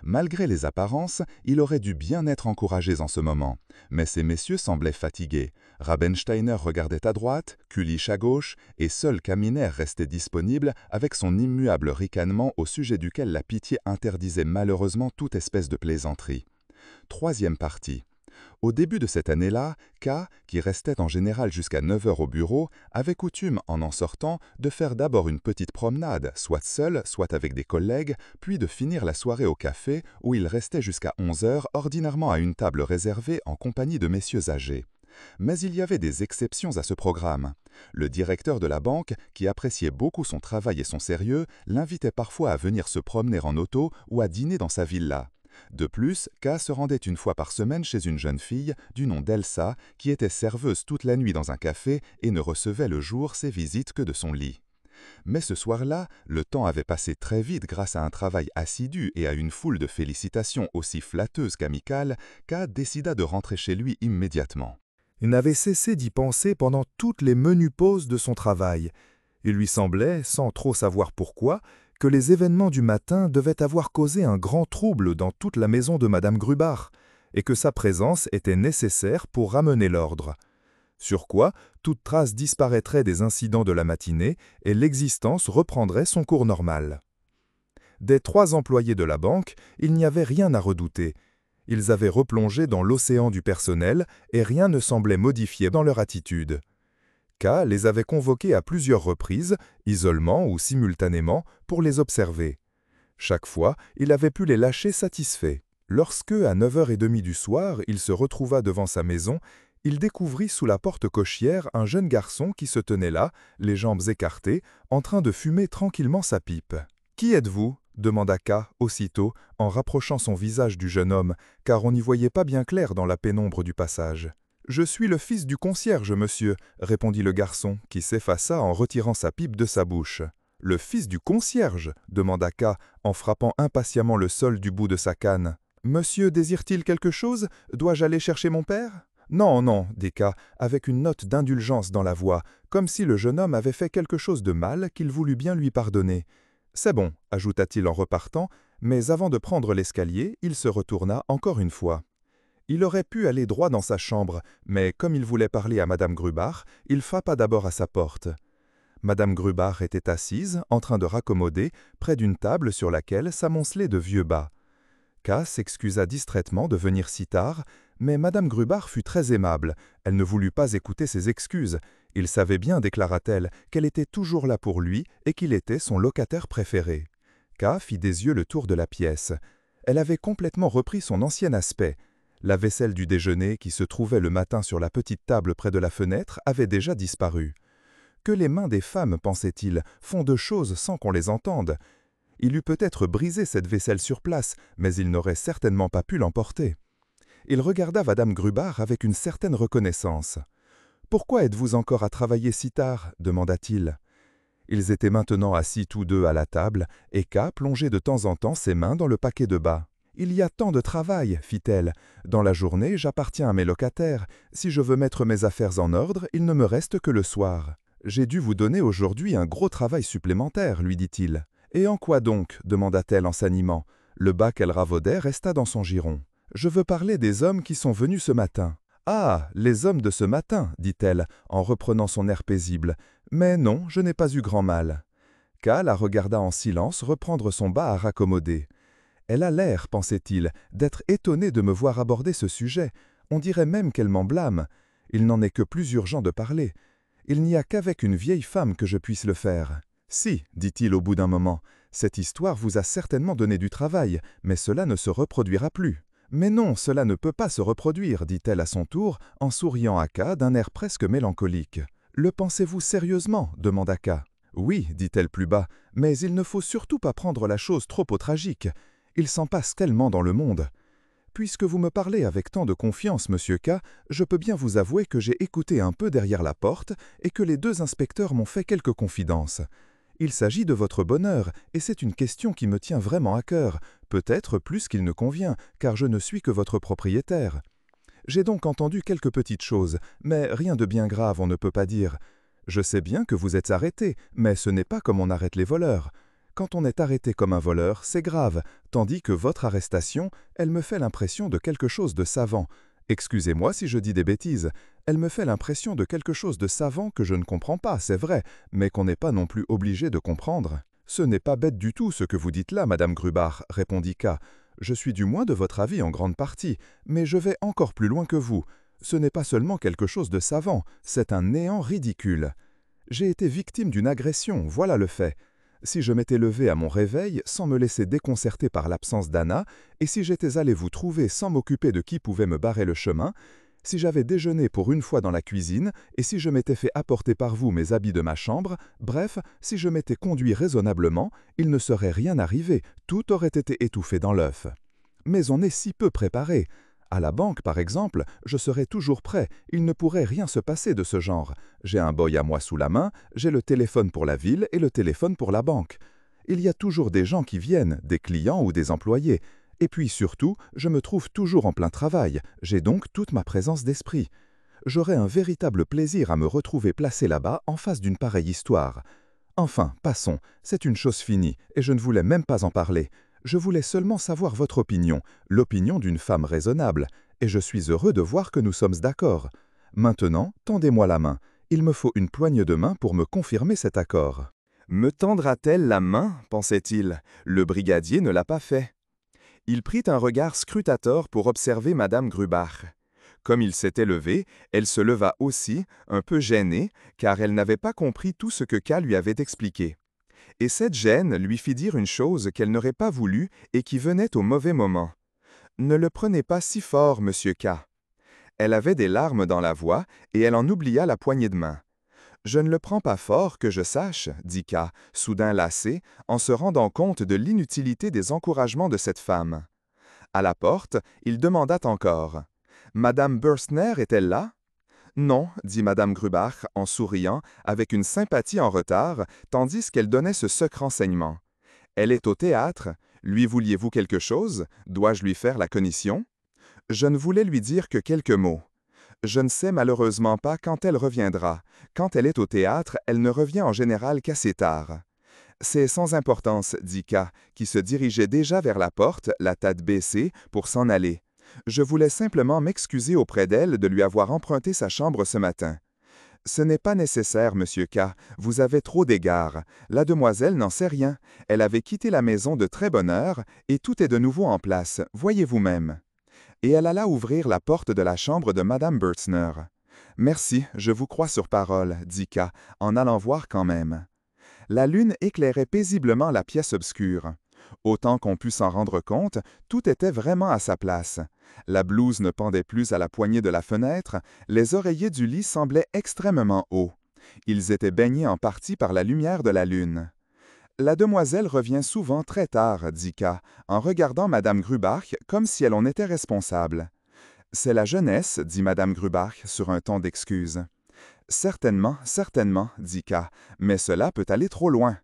B: Malgré les apparences, il aurait dû bien être encouragé en ce moment. Mais ces messieurs semblaient fatigués. Rabensteiner regardait à droite, Kulich à gauche, et seul Kaminer restait disponible avec son immuable ricanement au sujet duquel la pitié interdisait malheureusement toute espèce de plaisanterie. Troisième partie. Au début de cette année-là, K, qui restait en général jusqu'à 9 heures au bureau, avait coutume, en sortant, de faire d'abord une petite promenade, soit seul, soit avec des collègues, puis de finir la soirée au café, où il restait jusqu'à 11 heures, ordinairement à une table réservée en compagnie de messieurs âgés. Mais il y avait des exceptions à ce programme. Le directeur de la banque, qui appréciait beaucoup son travail et son sérieux, l'invitait parfois à venir se promener en auto ou à dîner dans sa villa. De plus, K se rendait une fois par semaine chez une jeune fille, du nom d'Elsa, qui était serveuse toute la nuit dans un café et ne recevait le jour ses visites que de son lit. Mais ce soir-là, le temps avait passé très vite grâce à un travail assidu et à une foule de félicitations aussi flatteuses qu'amicales, K décida de rentrer chez lui immédiatement.
A: Il n'avait cessé d'y penser pendant toutes les menues pauses de son travail. Il lui semblait, sans trop savoir pourquoi, que les événements du matin devaient avoir causé un grand trouble dans toute la maison de Madame Grubach, et que sa présence était nécessaire pour ramener l'ordre. Sur quoi, toute trace disparaîtrait des incidents de la matinée et l'existence reprendrait son cours normal. Des 3 employés de la banque, il n'y avait rien à redouter. Ils avaient replongé dans l'océan du personnel et rien ne semblait modifié dans leur attitude. K les avait convoqués à plusieurs reprises, isolement ou simultanément, pour les observer. Chaque fois, il avait pu les lâcher satisfaits. Lorsque, à 9h30 du soir, il se retrouva devant sa maison, il découvrit sous la porte cochière un jeune garçon qui se tenait là, les jambes écartées, en train de fumer tranquillement sa pipe. « Qui êtes-vous » demanda K aussitôt, en rapprochant son visage du jeune homme, car on n'y voyait pas bien clair dans la pénombre du passage. « Je suis le fils du concierge, monsieur, » répondit le garçon, qui s'effaça en retirant sa pipe de sa bouche. « Le fils du concierge » demanda K, en frappant impatiemment le sol du bout de sa canne. « Monsieur désire-t-il quelque chose? Dois-je aller chercher mon père ?»« Non, non, » dit K, avec une note d'indulgence dans la voix, comme si le jeune homme avait fait quelque chose de mal qu'il voulut bien lui pardonner. « C'est bon, » ajouta-t-il en repartant, mais avant de prendre l'escalier, il se retourna encore une fois. Il aurait pu aller droit dans sa chambre, mais comme il voulait parler à Madame Grubach, il frappa d'abord à sa porte. Madame Grubach était assise, en train de raccommoder, près d'une table sur laquelle s'amoncelaient de vieux bas. K s'excusa distraitement de venir si tard, mais Madame Grubach fut très aimable. Elle ne voulut pas écouter ses excuses. Il savait bien, déclara-t-elle, qu'elle était toujours là pour lui et qu'il était son locataire préféré. K fit des yeux le tour de la pièce. Elle avait complètement repris son ancien aspect. La vaisselle du déjeuner, qui se trouvait le matin sur la petite table près de la fenêtre, avait déjà disparu. Que les mains des femmes, pensait-il, font de choses sans qu'on les entende. Il eût peut-être brisé cette vaisselle sur place, mais il n'aurait certainement pas pu l'emporter. Il regarda Madame Grubach avec une certaine reconnaissance. « Pourquoi êtes-vous encore à travailler si tard » demanda-t-il. Ils étaient maintenant assis tous deux à la table, et K plongeait de temps en temps ses mains dans le paquet de bas. « Il y a tant de travail, fit-elle. Dans la journée, j'appartiens à mes locataires. Si je veux mettre mes affaires en ordre, il ne me reste que le soir. J'ai dû vous donner aujourd'hui un gros travail supplémentaire, lui dit-il. Et en quoi donc demanda-t-elle en s'animant. Le bas qu'elle ravaudait resta dans son giron. Je veux parler des hommes qui sont venus ce matin. Ah, les hommes de ce matin, dit-elle, en reprenant son air paisible. Mais non, je n'ai pas eu grand mal. K la regarda en silence reprendre son bas à raccommoder. Elle a l'air, pensait-il, d'être étonnée de me voir aborder ce sujet. On dirait même qu'elle m'en blâme. Il n'en est que plus urgent de parler. Il n'y a qu'avec une vieille femme que je puisse le faire. Si, dit-il au bout d'un moment, cette histoire vous a certainement donné du travail, mais cela ne se reproduira plus. Mais non, cela ne peut pas se reproduire, dit-elle à son tour, en souriant à K d'un air presque mélancolique. Le pensez-vous sérieusement demanda K. Oui, dit-elle plus bas, mais il ne faut surtout pas prendre la chose trop au tragique. Il s'en passe tellement dans le monde. Puisque vous me parlez avec tant de confiance, monsieur K, je peux bien vous avouer que j'ai écouté un peu derrière la porte et que les 2 inspecteurs m'ont fait quelques confidences. Il s'agit de votre bonheur, et c'est une question qui me tient vraiment à cœur, peut-être plus qu'il ne convient, car je ne suis que votre propriétaire. J'ai donc entendu quelques petites choses, mais rien de bien grave on ne peut pas dire. Je sais bien que vous êtes arrêté, mais ce n'est pas comme on arrête les voleurs.
B: Quand on est arrêté comme un voleur, c'est grave, tandis que votre arrestation, elle me fait l'impression de quelque chose de savant. Excusez-moi si je dis des bêtises, elle me fait l'impression de quelque chose de savant que je ne comprends pas, c'est vrai, mais qu'on n'est pas non plus obligé de comprendre. Ce n'est pas bête du tout ce que vous dites là, Madame Grubach, répondit K. Je suis du moins de votre avis en grande partie, mais je vais encore plus loin que vous. Ce n'est pas seulement quelque chose de savant, c'est un néant ridicule. J'ai été victime d'une agression, voilà le fait. Si je m'étais levé à mon réveil sans me laisser déconcerter par l'absence d'Anna, et si j'étais allé vous trouver sans m'occuper de qui pouvait me barrer le chemin, si j'avais déjeuné pour une fois dans la cuisine, et si je m'étais fait apporter par vous mes habits de ma chambre, bref, si je m'étais conduit raisonnablement, il ne serait rien arrivé, tout aurait été étouffé dans l'œuf. Mais on est si peu préparé. À la banque, par exemple, je serais toujours prêt, il ne pourrait rien se passer de ce genre. J'ai un boy à moi sous la main, j'ai le téléphone pour la ville et le téléphone pour la banque. Il y a toujours des gens qui viennent, des clients ou des employés. Et puis surtout, je me trouve toujours en plein travail, j'ai donc toute ma présence d'esprit. J'aurais un véritable plaisir à me retrouver placé là-bas en face d'une pareille histoire. Enfin, passons, c'est une chose finie, et je ne voulais même pas en parler. Je voulais seulement savoir votre opinion, l'opinion d'une femme raisonnable, et je suis heureux de voir que nous sommes d'accord. Maintenant, tendez-moi la main. Il me faut une poigne de main pour me confirmer cet accord.
A: Me tendra-t-elle la main, pensait-il. Le brigadier ne l'a pas fait. Il prit un regard scrutateur pour observer Madame Grubach. Comme il s'était levé, elle se leva aussi, un peu gênée, car elle n'avait pas compris tout ce que K lui avait expliqué. Et cette gêne lui fit dire une chose qu'elle n'aurait pas voulu et qui venait au mauvais moment. « Ne le prenez pas si fort, monsieur K. » Elle avait des larmes dans la voix et elle en oublia la poignée de main. « Je ne le prends pas fort, que je sache, » dit K, soudain lassé, en se rendant compte de l'inutilité des encouragements de cette femme. À la porte, il demanda encore. « Madame Bürstner est-elle là ?» « Non, » dit Madame Grubach en souriant, avec une sympathie en retard, tandis qu'elle donnait ce secret renseignement. « Elle est au théâtre. Lui vouliez-vous quelque chose? Dois-je lui faire la commission? » Je ne voulais lui dire que quelques mots. Je ne sais malheureusement pas quand elle reviendra. Quand elle est au théâtre, elle ne revient en général qu'assez tard. C'est sans importance, dit K, qui se dirigeait déjà vers la porte, la tête baissée, pour s'en aller. Je voulais simplement m'excuser auprès d'elle de lui avoir emprunté sa chambre ce matin. Ce n'est pas nécessaire, monsieur K. Vous avez trop d'égards. La demoiselle n'en sait rien. Elle avait quitté la maison de très bonne heure, et tout est de nouveau en place, voyez vous-même. Et elle alla ouvrir la porte de la chambre de Madame Bürstner. Merci, je vous crois sur parole, dit K, en allant voir quand même. La lune éclairait paisiblement la pièce obscure. Autant qu'on put s'en rendre compte, tout était vraiment à sa place. La blouse ne pendait plus à la poignée de la fenêtre, les oreillers du lit semblaient extrêmement hauts. Ils étaient baignés en partie par la lumière de la lune. « La demoiselle revient souvent très tard, » dit K, en regardant Madame Grubach comme si elle en était responsable. « C'est la jeunesse, » dit Madame Grubach sur un ton d'excuse. « Certainement, certainement, » dit K, « mais cela peut aller trop loin. »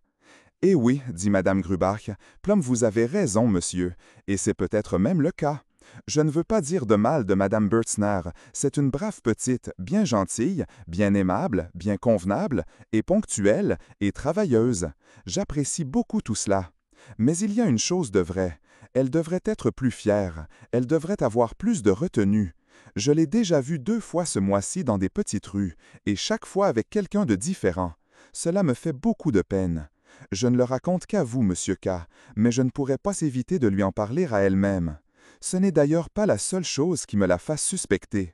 A: « Eh oui, » dit Madame Grubach, « Plum, vous avez raison, monsieur, et c'est peut-être même le cas. Je ne veux pas dire de mal de Madame Bürstner, c'est une brave petite, bien gentille, bien aimable, bien convenable, et ponctuelle, et travailleuse. J'apprécie beaucoup tout cela. Mais il y a une chose de vraie, elle devrait être plus fière, elle devrait avoir plus de retenue. Je l'ai déjà vue 2 fois ce mois-ci dans des petites rues, et chaque fois avec quelqu'un de différent. Cela me fait beaucoup de peine. Je ne le raconte qu'à vous, monsieur K, mais je ne pourrais pas éviter de lui en parler à elle-même. Ce n'est d'ailleurs pas la seule chose qui me la fasse suspecter.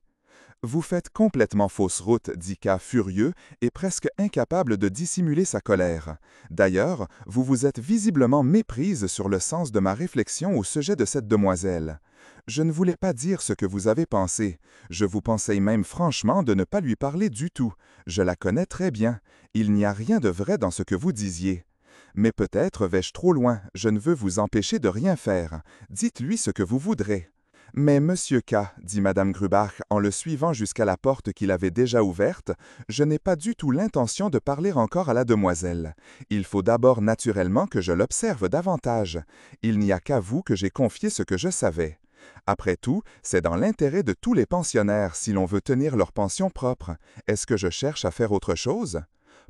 A: Vous faites complètement fausse route, dit K furieux et presque incapable de dissimuler sa colère. D'ailleurs, vous vous êtes visiblement méprise sur le sens de ma réflexion au sujet de cette demoiselle. Je ne voulais pas dire ce que vous avez pensé. Je vous conseille même franchement de ne pas lui parler du tout. Je la connais très bien. Il n'y a rien de vrai dans ce que vous disiez. Mais peut-être vais-je trop loin, je ne veux vous empêcher de rien faire. Dites-lui ce que vous voudrez. Mais monsieur K, dit Madame Grubach en le suivant jusqu'à la porte qu'il avait déjà ouverte, je n'ai pas du tout l'intention de parler encore à la demoiselle. Il faut d'abord naturellement que je l'observe davantage. Il n'y a qu'à vous que j'ai confié ce que je savais. Après tout, c'est dans l'intérêt de tous les pensionnaires si l'on veut tenir leur pension propre. Est-ce que je cherche à faire autre chose?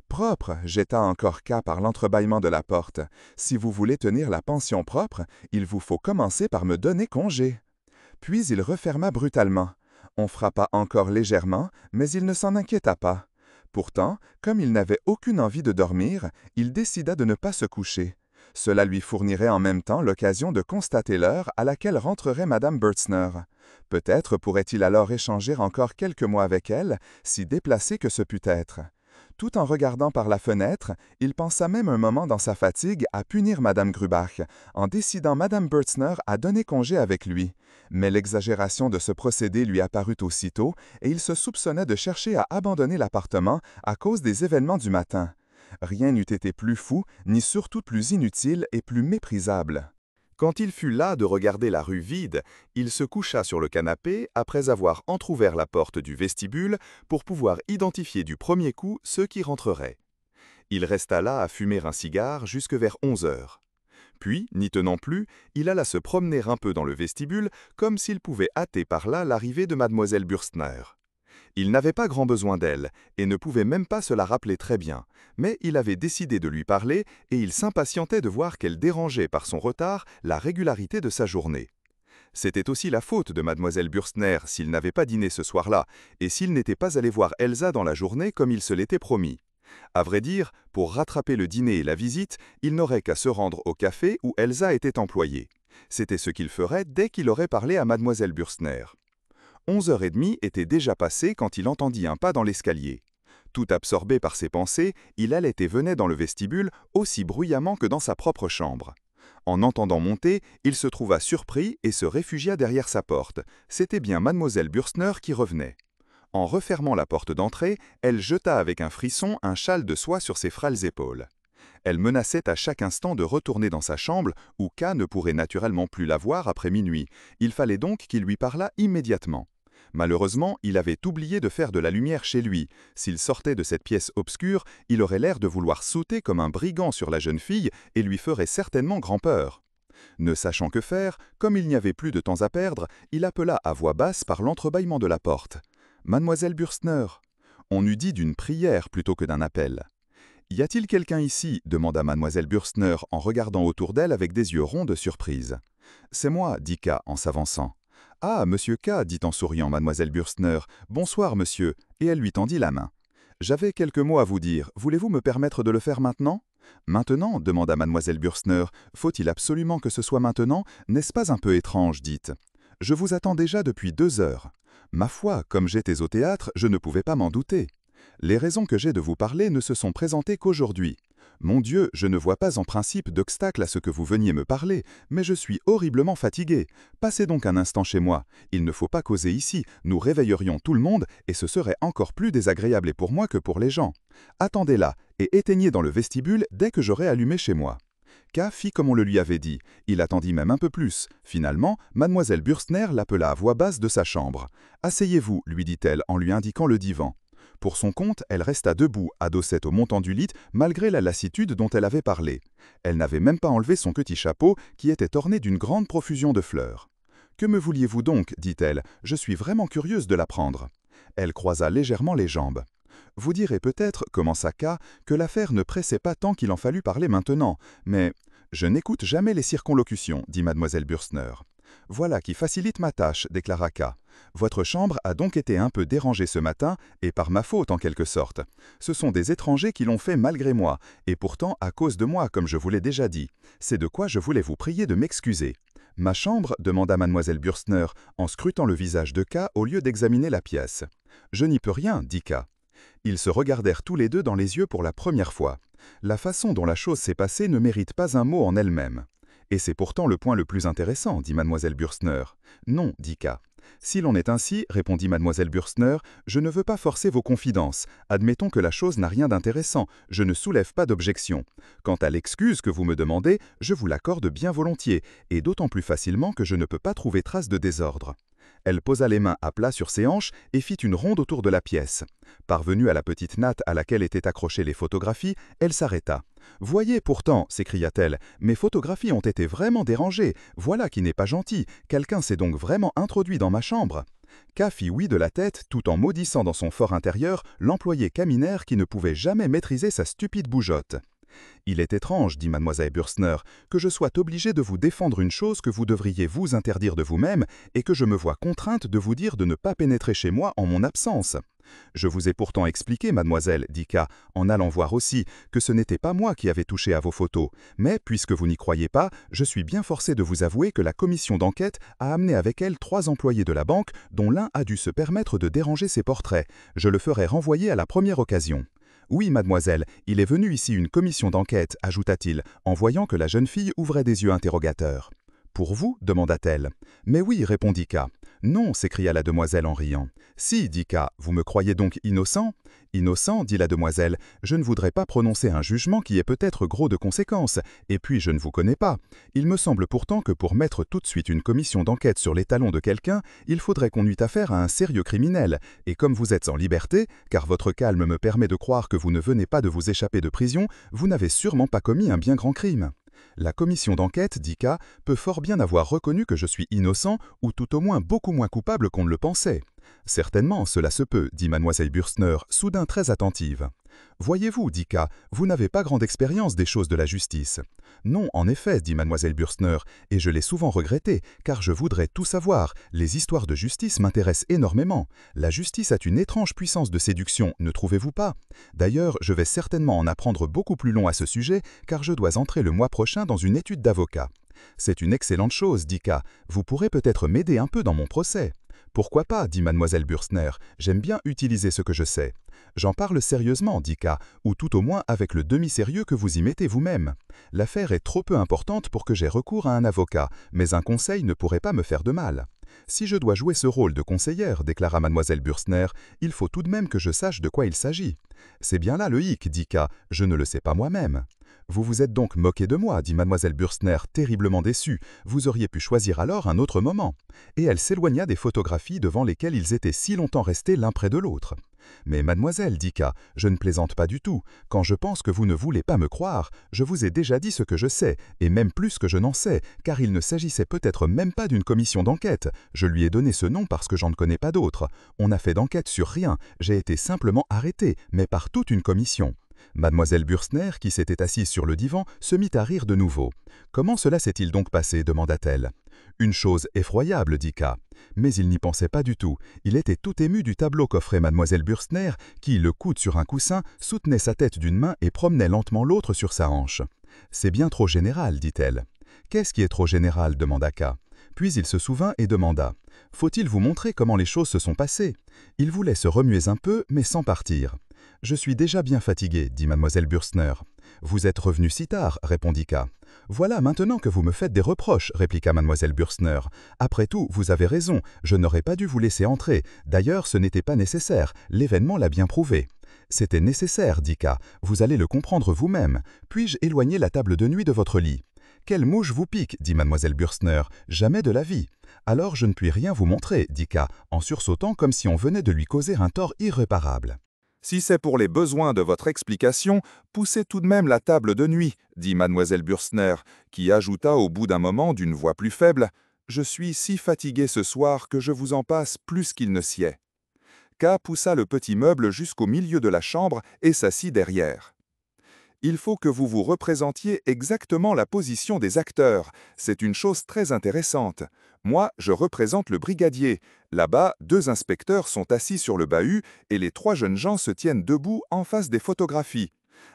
B: Propre, jeta encore K par l'entrebâillement de la porte. Si vous voulez tenir la pension propre, il vous faut commencer par me donner congé. Puis il referma brutalement. On frappa encore légèrement, mais il ne s'en inquiéta pas. Pourtant, comme il n'avait aucune envie de dormir, il décida de ne pas se coucher. Cela lui fournirait en même temps l'occasion de constater l'heure à laquelle rentrerait Madame Bertzner. Peut-être pourrait-il alors échanger encore quelques mots avec elle, si déplacé que ce pût être. Tout en regardant par la fenêtre, il pensa même un moment dans sa fatigue à punir Madame Grubach, en décidant Madame Bertzner à donner congé avec lui. Mais l'exagération de ce procédé lui apparut aussitôt, et il se soupçonnait de chercher à abandonner l'appartement à cause des événements du matin. Rien n'eût été plus fou, ni surtout plus inutile et plus méprisable.
A: Quand il fut las de regarder la rue vide, il se coucha sur le canapé après avoir entr'ouvert la porte du vestibule pour pouvoir identifier du premier coup ceux qui rentreraient. Il resta là à fumer un cigare jusque vers 11 heures. Puis, n'y tenant plus, il alla se promener un peu dans le vestibule comme s'il pouvait hâter par là l'arrivée de mademoiselle Bürstner. Il n'avait pas grand besoin d'elle, et ne pouvait même pas se la rappeler très bien, mais il avait décidé de lui parler, et il s'impatientait de voir qu'elle dérangeait par son retard la régularité de sa journée. C'était aussi la faute de mademoiselle Bürstner s'il n'avait pas dîné ce soir-là, et s'il n'était pas allé voir Elsa dans la journée comme il se l'était promis. À vrai dire, pour rattraper le dîner et la visite, il n'aurait qu'à se rendre au café où Elsa était employée. C'était ce qu'il ferait dès qu'il aurait parlé à mademoiselle Bürstner. 11h30 étaient déjà passées quand il entendit un pas dans l'escalier. Tout absorbé par ses pensées, il allait et venait dans le vestibule aussi bruyamment que dans sa propre chambre. En entendant monter, il se trouva surpris et se réfugia derrière sa porte. C'était bien mademoiselle Bürstner qui revenait. En refermant la porte d'entrée, elle jeta avec un frisson un châle de soie sur ses frêles épaules. Elle menaçait à chaque instant de retourner dans sa chambre, où K ne pourrait naturellement plus la voir après minuit. Il fallait donc qu'il lui parlât immédiatement. Malheureusement, il avait oublié de faire de la lumière chez lui. S'il sortait de cette pièce obscure, il aurait l'air de vouloir sauter comme un brigand sur la jeune fille et lui ferait certainement grand-peur. Ne sachant que faire, comme il n'y avait plus de temps à perdre, il appela à voix basse par l'entrebâillement de la porte. « Mademoiselle Bürstner !» On eût dit d'une prière plutôt que d'un appel. « Y a-t-il quelqu'un ici » demanda mademoiselle Bürstner en regardant autour d'elle avec des yeux ronds de surprise. « C'est moi » dit K en s'avançant. « Ah, monsieur K » dit en souriant mademoiselle Bürstner. « Bonsoir, monsieur » et elle lui tendit la main. « J'avais quelques mots à vous dire. Voulez-vous me permettre de le faire maintenant ?»« Maintenant » demanda mademoiselle Bürstner. « Faut-il absolument que ce soit maintenant? N'est-ce pas un peu étrange, dites. Je vous attends déjà depuis 2 heures. Ma foi, comme j'étais au théâtre, je ne pouvais pas m'en douter. Les raisons que j'ai de vous parler ne se sont présentées qu'aujourd'hui. Mon Dieu, je ne vois pas en principe d'obstacle à ce que vous veniez me parler, mais je suis horriblement fatigué. Passez donc un instant chez moi. Il ne faut pas causer ici, nous réveillerions tout le monde et ce serait encore plus désagréable pour moi que pour les gens. Attendez là et éteignez dans le vestibule dès que j'aurai allumé chez moi. » K fit comme on le lui avait dit. Il attendit même un peu plus. Finalement, mademoiselle Bürstner l'appela à voix basse de sa chambre. « Asseyez-vous, lui dit-elle en lui indiquant le divan. » Pour son compte, elle resta debout, adossée au montant du lit, malgré la lassitude dont elle avait parlé. Elle n'avait même pas enlevé son petit chapeau, qui était orné d'une grande profusion de fleurs. « Que me vouliez-vous donc » dit-elle. « Je suis vraiment curieuse de l'apprendre. » Elle croisa légèrement les jambes. « Vous direz peut-être, commença K, que l'affaire ne pressait pas tant qu'il en fallut parler maintenant, mais je n'écoute jamais les circonlocutions, dit mademoiselle Bürstner. Voilà qui facilite ma tâche, déclara K. Votre chambre a donc été un peu dérangée ce matin, et par ma faute en quelque sorte. Ce sont des étrangers qui l'ont fait malgré moi, et pourtant à cause de moi, comme je vous l'ai déjà dit. C'est de quoi je voulais vous prier de m'excuser. Ma chambre demanda mademoiselle Bürstner, en scrutant le visage de K au lieu d'examiner la pièce. Je n'y peux rien, dit K. Ils se regardèrent tous les deux dans les yeux pour la première fois. La façon dont la chose s'est passée ne mérite pas un mot en elle-même. Et c'est pourtant le point le plus intéressant, dit mademoiselle Bürstner. Non, dit K. Si l'on est ainsi, répondit mademoiselle Bürstner, je ne veux pas forcer vos confidences. Admettons que la chose n'a rien d'intéressant. Je ne soulève pas d'objection. Quant à l'excuse que vous me demandez, je vous l'accorde bien volontiers, et d'autant plus facilement que je ne peux pas trouver trace de désordre. Elle posa les mains à plat sur ses hanches et fit une ronde autour de la pièce. Parvenue à la petite natte à laquelle étaient accrochées les photographies, elle s'arrêta. « Voyez pourtant, s'écria-t-elle, mes photographies ont été vraiment dérangées. Voilà qui n'est pas gentil. Quelqu'un s'est donc vraiment introduit dans ma chambre. »
B: K fit oui de la tête tout en maudissant dans son fort intérieur l'employé caminaire qui ne pouvait jamais maîtriser sa stupide bougeotte. Il est étrange, dit mademoiselle Bürstner, que je sois obligé de vous défendre une chose que vous devriez vous interdire de vous-même et que je me vois contrainte de vous dire de ne pas pénétrer chez moi en mon absence. Je vous ai pourtant expliqué, mademoiselle, dit K, en allant voir aussi, que ce n'était pas moi qui avais touché à vos photos. Mais, puisque vous n'y croyez pas, je suis bien forcé de vous avouer que la commission d'enquête a amené avec elle 3 employés de la banque, dont l'un a dû se permettre de déranger ces portraits. Je le ferai renvoyer à la première occasion. Oui, mademoiselle, il est venu ici une commission d'enquête, ajouta-t-il, en voyant que la jeune fille ouvrait des yeux interrogateurs. Pour vous demanda-t-elle. Mais oui, répondit K. Non, s'écria la demoiselle en riant. Si, dit K, vous me croyez donc innocent? Innocent, dit la demoiselle, je ne voudrais pas prononcer un jugement qui est peut-être gros de conséquences, et puis je ne vous connais pas. Il me semble pourtant que pour mettre tout de suite une commission d'enquête sur les talons de quelqu'un, il faudrait qu'on eût affaire à un sérieux criminel, et comme vous êtes en liberté, car votre calme me permet de croire que vous ne venez pas de vous échapper de prison, vous n'avez sûrement pas commis un bien grand crime. La commission d'enquête, dit K, peut fort bien avoir reconnu que je suis innocent ou tout au moins beaucoup moins coupable qu'on ne le pensait. Certainement, cela se peut, dit mademoiselle Bürstner, soudain très attentive. Voyez-vous, dit K, vous n'avez pas grande expérience des choses de la justice. Non, en effet, dit mademoiselle Bürstner, et je l'ai souvent regretté, car je voudrais tout savoir. Les histoires de justice m'intéressent énormément. La justice a une étrange puissance de séduction, ne trouvez-vous pas? D'ailleurs, je vais certainement en apprendre beaucoup plus long à ce sujet, car je dois entrer le mois prochain dans une étude d'avocat. C'est une excellente chose, dit K. Vous pourrez peut-être m'aider un peu dans mon procès. Pourquoi pas, dit mademoiselle Bürstner, j'aime bien utiliser ce que je sais. J'en parle sérieusement, dit K, ou tout au moins avec le demi-sérieux que vous y mettez vous-même. L'affaire est trop peu importante pour que j'aie recours à un avocat, mais un conseil ne pourrait pas me faire de mal. Si je dois jouer ce rôle de conseillère, déclara mademoiselle Bürstner, il faut tout de même que je sache de quoi il s'agit. C'est bien là le hic, dit K, je ne le sais pas moi-même. Vous vous êtes donc moqué de moi, dit mademoiselle Bürstner, terriblement déçue. Vous auriez pu choisir alors un autre moment. Et elle s'éloigna des photographies devant lesquelles ils étaient si longtemps restés l'un près de l'autre. Mais mademoiselle, dit K, je ne plaisante pas du tout. Quand je pense que vous ne voulez pas me croire, je vous ai déjà dit ce que je sais, et même plus que je n'en sais, car il ne s'agissait peut-être même pas d'une commission d'enquête. Je lui ai donné ce nom parce que j'en ne connais pas d'autre. On n'a fait d'enquête sur rien, j'ai été simplement arrêté, mais par toute une commission. Mademoiselle Bürstner, qui s'était assise sur le divan, se mit à rire de nouveau. « Comment cela s'est-il donc passé » demanda-t-elle. « Une chose effroyable, dit K. » Mais il n'y pensait pas du tout. Il était tout ému du tableau qu'offrait mademoiselle Bürstner, qui, le coude sur un coussin, soutenait sa tête d'une main et promenait lentement l'autre sur sa hanche. « C'est bien trop général, dit-elle. »« Qu'est-ce qui est trop général » demanda K. Puis il se souvint et demanda. « Faut-il vous montrer comment les choses se sont passées ?» Il voulait se remuer un peu, mais sans partir. « Je suis déjà bien fatigué, dit mademoiselle Bürstner. »« Vous êtes revenu si tard, répondit K. »« Voilà maintenant que vous me faites des reproches, répliqua mademoiselle Bürstner. Après tout, vous avez raison, je n'aurais pas dû vous laisser entrer. D'ailleurs, ce n'était pas nécessaire, l'événement l'a bien prouvé. »« C'était nécessaire, dit K. Vous allez le comprendre vous-même. Puis-je éloigner la table de nuit de votre lit ?»« Quelle mouche vous pique, dit mademoiselle Bürstner. Jamais de la vie. »« Alors je ne puis rien vous montrer, dit K, en sursautant comme si on venait de lui causer un tort irréparable. »
A: Si c'est pour les besoins de votre explication, poussez tout de même la table de nuit, dit mademoiselle Bürstner, qui ajouta au bout d'un moment d'une voix plus faible « Je suis si fatigué ce soir que je vous en passe plus qu'il ne sied. » K poussa le petit meuble jusqu'au milieu de la chambre et s'assit derrière. Il faut que vous vous représentiez exactement la position des acteurs. C'est une chose très intéressante. Moi, je représente le brigadier. Là-bas, 2 inspecteurs sont assis sur le bahut et les 3 jeunes gens se tiennent debout en face des photographies.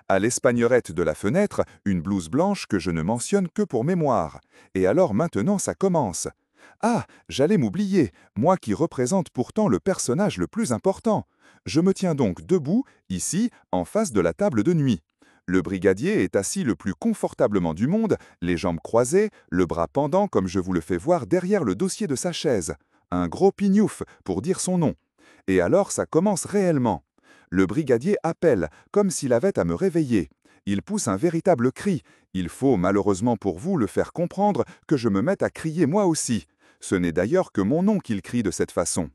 A: À l'espagnerette de la fenêtre, une blouse blanche que je ne mentionne que pour mémoire. Et alors maintenant, ça commence. Ah, j'allais m'oublier, moi qui représente pourtant le personnage le plus important. Je me tiens donc debout, ici, en face de la table de nuit. Le brigadier est assis le plus confortablement du monde, les jambes croisées, le bras pendant comme je vous le fais voir derrière le dossier de sa chaise. Un gros pignouf, pour dire son nom. Et alors ça commence réellement. Le brigadier appelle, comme s'il avait à me réveiller. Il pousse un véritable cri. Il faut, malheureusement pour vous, le faire comprendre que je me mette à crier moi aussi. Ce n'est d'ailleurs que mon nom qu'il crie de cette façon.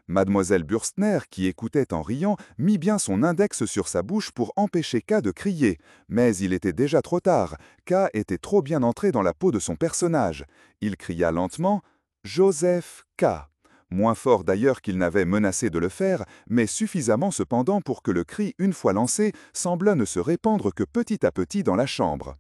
A: Mademoiselle Bürstner, qui écoutait en riant, mit bien son index sur sa bouche pour empêcher K de crier. Mais il était déjà trop tard. K était trop bien entré dans la peau de son personnage. Il cria lentement « Joseph K ».
B: moins fort d'ailleurs qu'il n'avait menacé de le faire, mais suffisamment cependant pour que le cri, une fois lancé, sembla ne se répandre que petit à petit dans la chambre.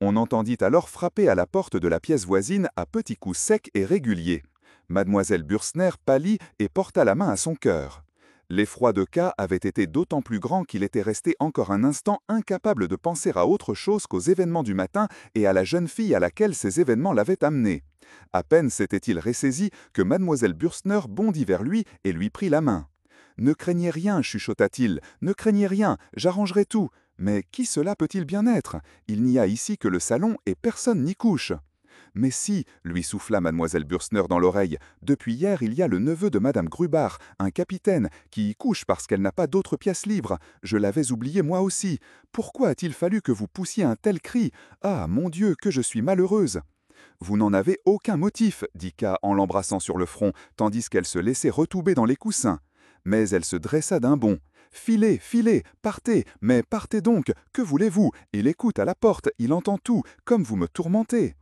B: On entendit alors frapper à la porte de la pièce voisine à petits coups secs et réguliers. Mademoiselle Bürstner pâlit et porta la main à son cœur. L'effroi de K avait été d'autant plus grand qu'il était resté encore un instant incapable de penser à autre chose qu'aux événements du matin et à la jeune fille à laquelle ces événements l'avaient amené. À peine s'était-il ressaisi que Mademoiselle Bürstner bondit vers lui et lui prit la main. « Ne craignez rien, chuchota-t-il, ne craignez rien, j'arrangerai tout. Mais qui cela peut-il bien être? Il n'y a ici que le salon et personne n'y couche. » Mais si, lui souffla Mademoiselle Bürstner dans l'oreille, depuis hier il y a le neveu de Madame Grubach, un capitaine, qui y couche parce qu'elle n'a pas d'autre pièce libre. Je l'avais oublié moi aussi. Pourquoi a-t-il fallu que vous poussiez un tel cri? Ah, mon Dieu, que je suis malheureuse! Vous n'en avez aucun motif, dit K en l'embrassant sur le front, tandis qu'elle se laissait retomber dans les coussins. Mais elle se dressa d'un bond. Filez, filez, partez, mais partez donc, que voulez-vous? Il écoute à la porte, il entend tout, comme vous me tourmentez.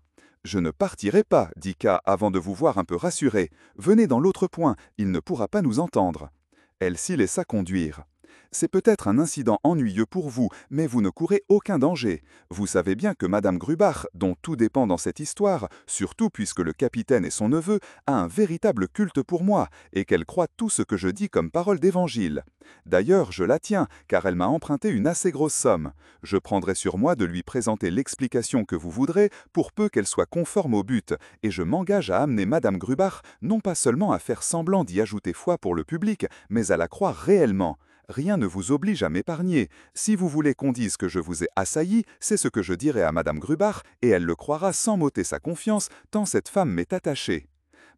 B: Je ne partirai pas, dit K avant de vous voir un peu rassuré. Venez dans l'autre point, il ne pourra pas nous entendre. Elle s'y laissa conduire. C'est peut-être un incident ennuyeux pour vous, mais vous ne courez aucun danger. Vous savez bien que Madame Grubach, dont tout dépend dans cette histoire, surtout puisque le capitaine est son neveu, a un véritable culte pour moi, et qu'elle croit tout ce que je dis comme parole d'évangile. D'ailleurs, je la tiens, car elle m'a emprunté une assez grosse somme. Je prendrai sur moi de lui présenter l'explication que vous voudrez, pour peu qu'elle soit conforme au but, et je m'engage à amener Madame Grubach non pas seulement à faire semblant d'y ajouter foi pour le public, mais à la croire réellement. Rien ne vous oblige à m'épargner. Si vous voulez qu'on dise que je vous ai assailli, c'est ce que je dirai à Madame Grubach, et elle le croira sans m'ôter sa confiance, tant cette femme m'est attachée.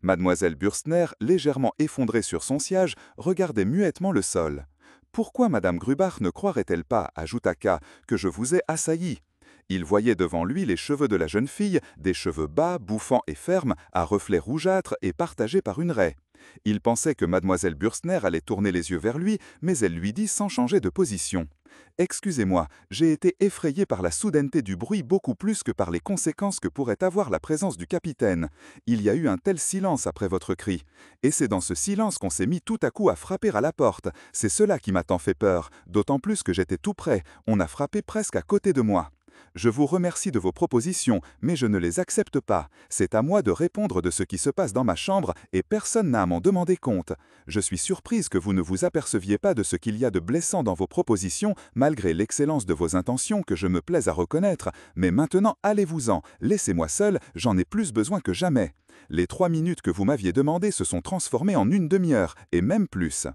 B: Mademoiselle Bürstner, légèrement effondrée sur son siège, regardait muettement le sol. Pourquoi Madame Grubach ne croirait-elle pas, ajouta K, que je vous ai assailli? Il voyait devant lui les cheveux de la jeune fille, des cheveux bas, bouffants et fermes, à reflets rougeâtres et partagés par une raie. Il pensait que Mademoiselle Bürstner allait tourner les yeux vers lui, mais elle lui dit sans changer de position. « Excusez-moi, j'ai été effrayé par la soudaineté du bruit beaucoup plus que par les conséquences que pourrait avoir la présence du capitaine. Il y a eu un tel silence après votre cri. Et c'est dans ce silence qu'on s'est mis tout à coup à frapper à la porte. C'est cela qui m'a tant fait peur, d'autant plus que j'étais tout près. On a frappé presque à côté de moi. Je vous remercie de vos propositions, mais je ne les accepte pas. C'est à moi de répondre de ce qui se passe dans ma chambre et personne n'a à m'en demander compte. Je suis surprise que vous ne vous aperceviez pas de ce qu'il y a de blessant dans vos propositions, malgré l'excellence de vos intentions que je me plais à reconnaître, mais maintenant allez-vous-en, laissez-moi seul, j'en ai plus besoin que jamais. Les 3 minutes que vous m'aviez demandées se sont transformées en une demi-heure, et même plus.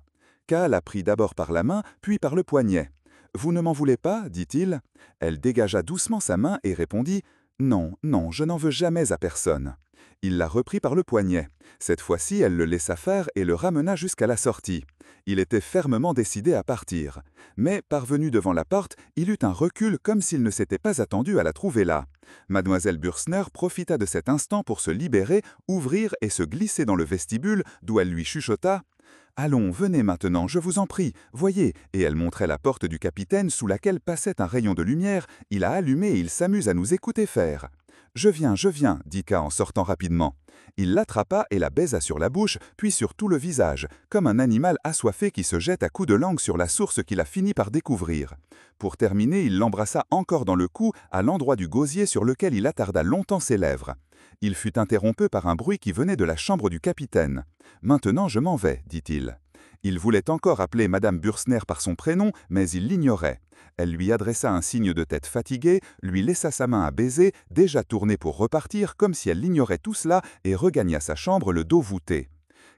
B: K la prit d'abord par la main, puis par le poignet. « Vous ne m'en voulez pas ?» dit-il. Elle dégagea doucement sa main et répondit « Non, non, je n'en veux jamais à personne. » Il la reprit par le poignet. Cette fois-ci, elle le laissa faire et le ramena jusqu'à la sortie. Il était fermement décidé à partir. Mais, parvenu devant la porte, il eut un recul comme s'il ne s'était pas attendu à la trouver là. Mademoiselle Bürstner profita de cet instant pour se libérer, ouvrir et se glisser dans le vestibule, d'où elle lui chuchota « Allons, venez maintenant, je vous en prie, voyez !» Et elle montrait la porte du capitaine sous laquelle passait un rayon de lumière. Il a allumé et il s'amuse à nous écouter faire. « je viens, dit K en sortant rapidement. Il l'attrapa et la baisa sur la bouche, puis sur tout le visage, comme un animal assoiffé qui se jette à coups de langue sur la source qu'il a fini par découvrir. Pour terminer, il l'embrassa encore dans le cou, à l'endroit du gosier sur lequel il attarda longtemps ses lèvres. Il fut interrompu par un bruit qui venait de la chambre du capitaine. « Maintenant, je m'en vais, dit-il. » Il voulait encore appeler Madame Bürstner par son prénom, mais il l'ignorait. Elle lui adressa un signe de tête fatigué, lui laissa sa main à baiser, déjà tournée pour repartir, comme si elle ignorait tout cela, et regagna sa chambre le dos voûté.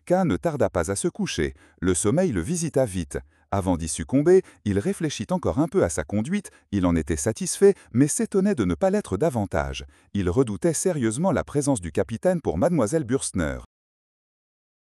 B: K ne tarda pas à se coucher. Le sommeil le visita vite. Avant d'y succomber, il réfléchit encore un peu à sa conduite, il en était satisfait, mais s'étonnait de ne pas l'être davantage. Il redoutait sérieusement la présence du capitaine pour Mademoiselle Bürstner.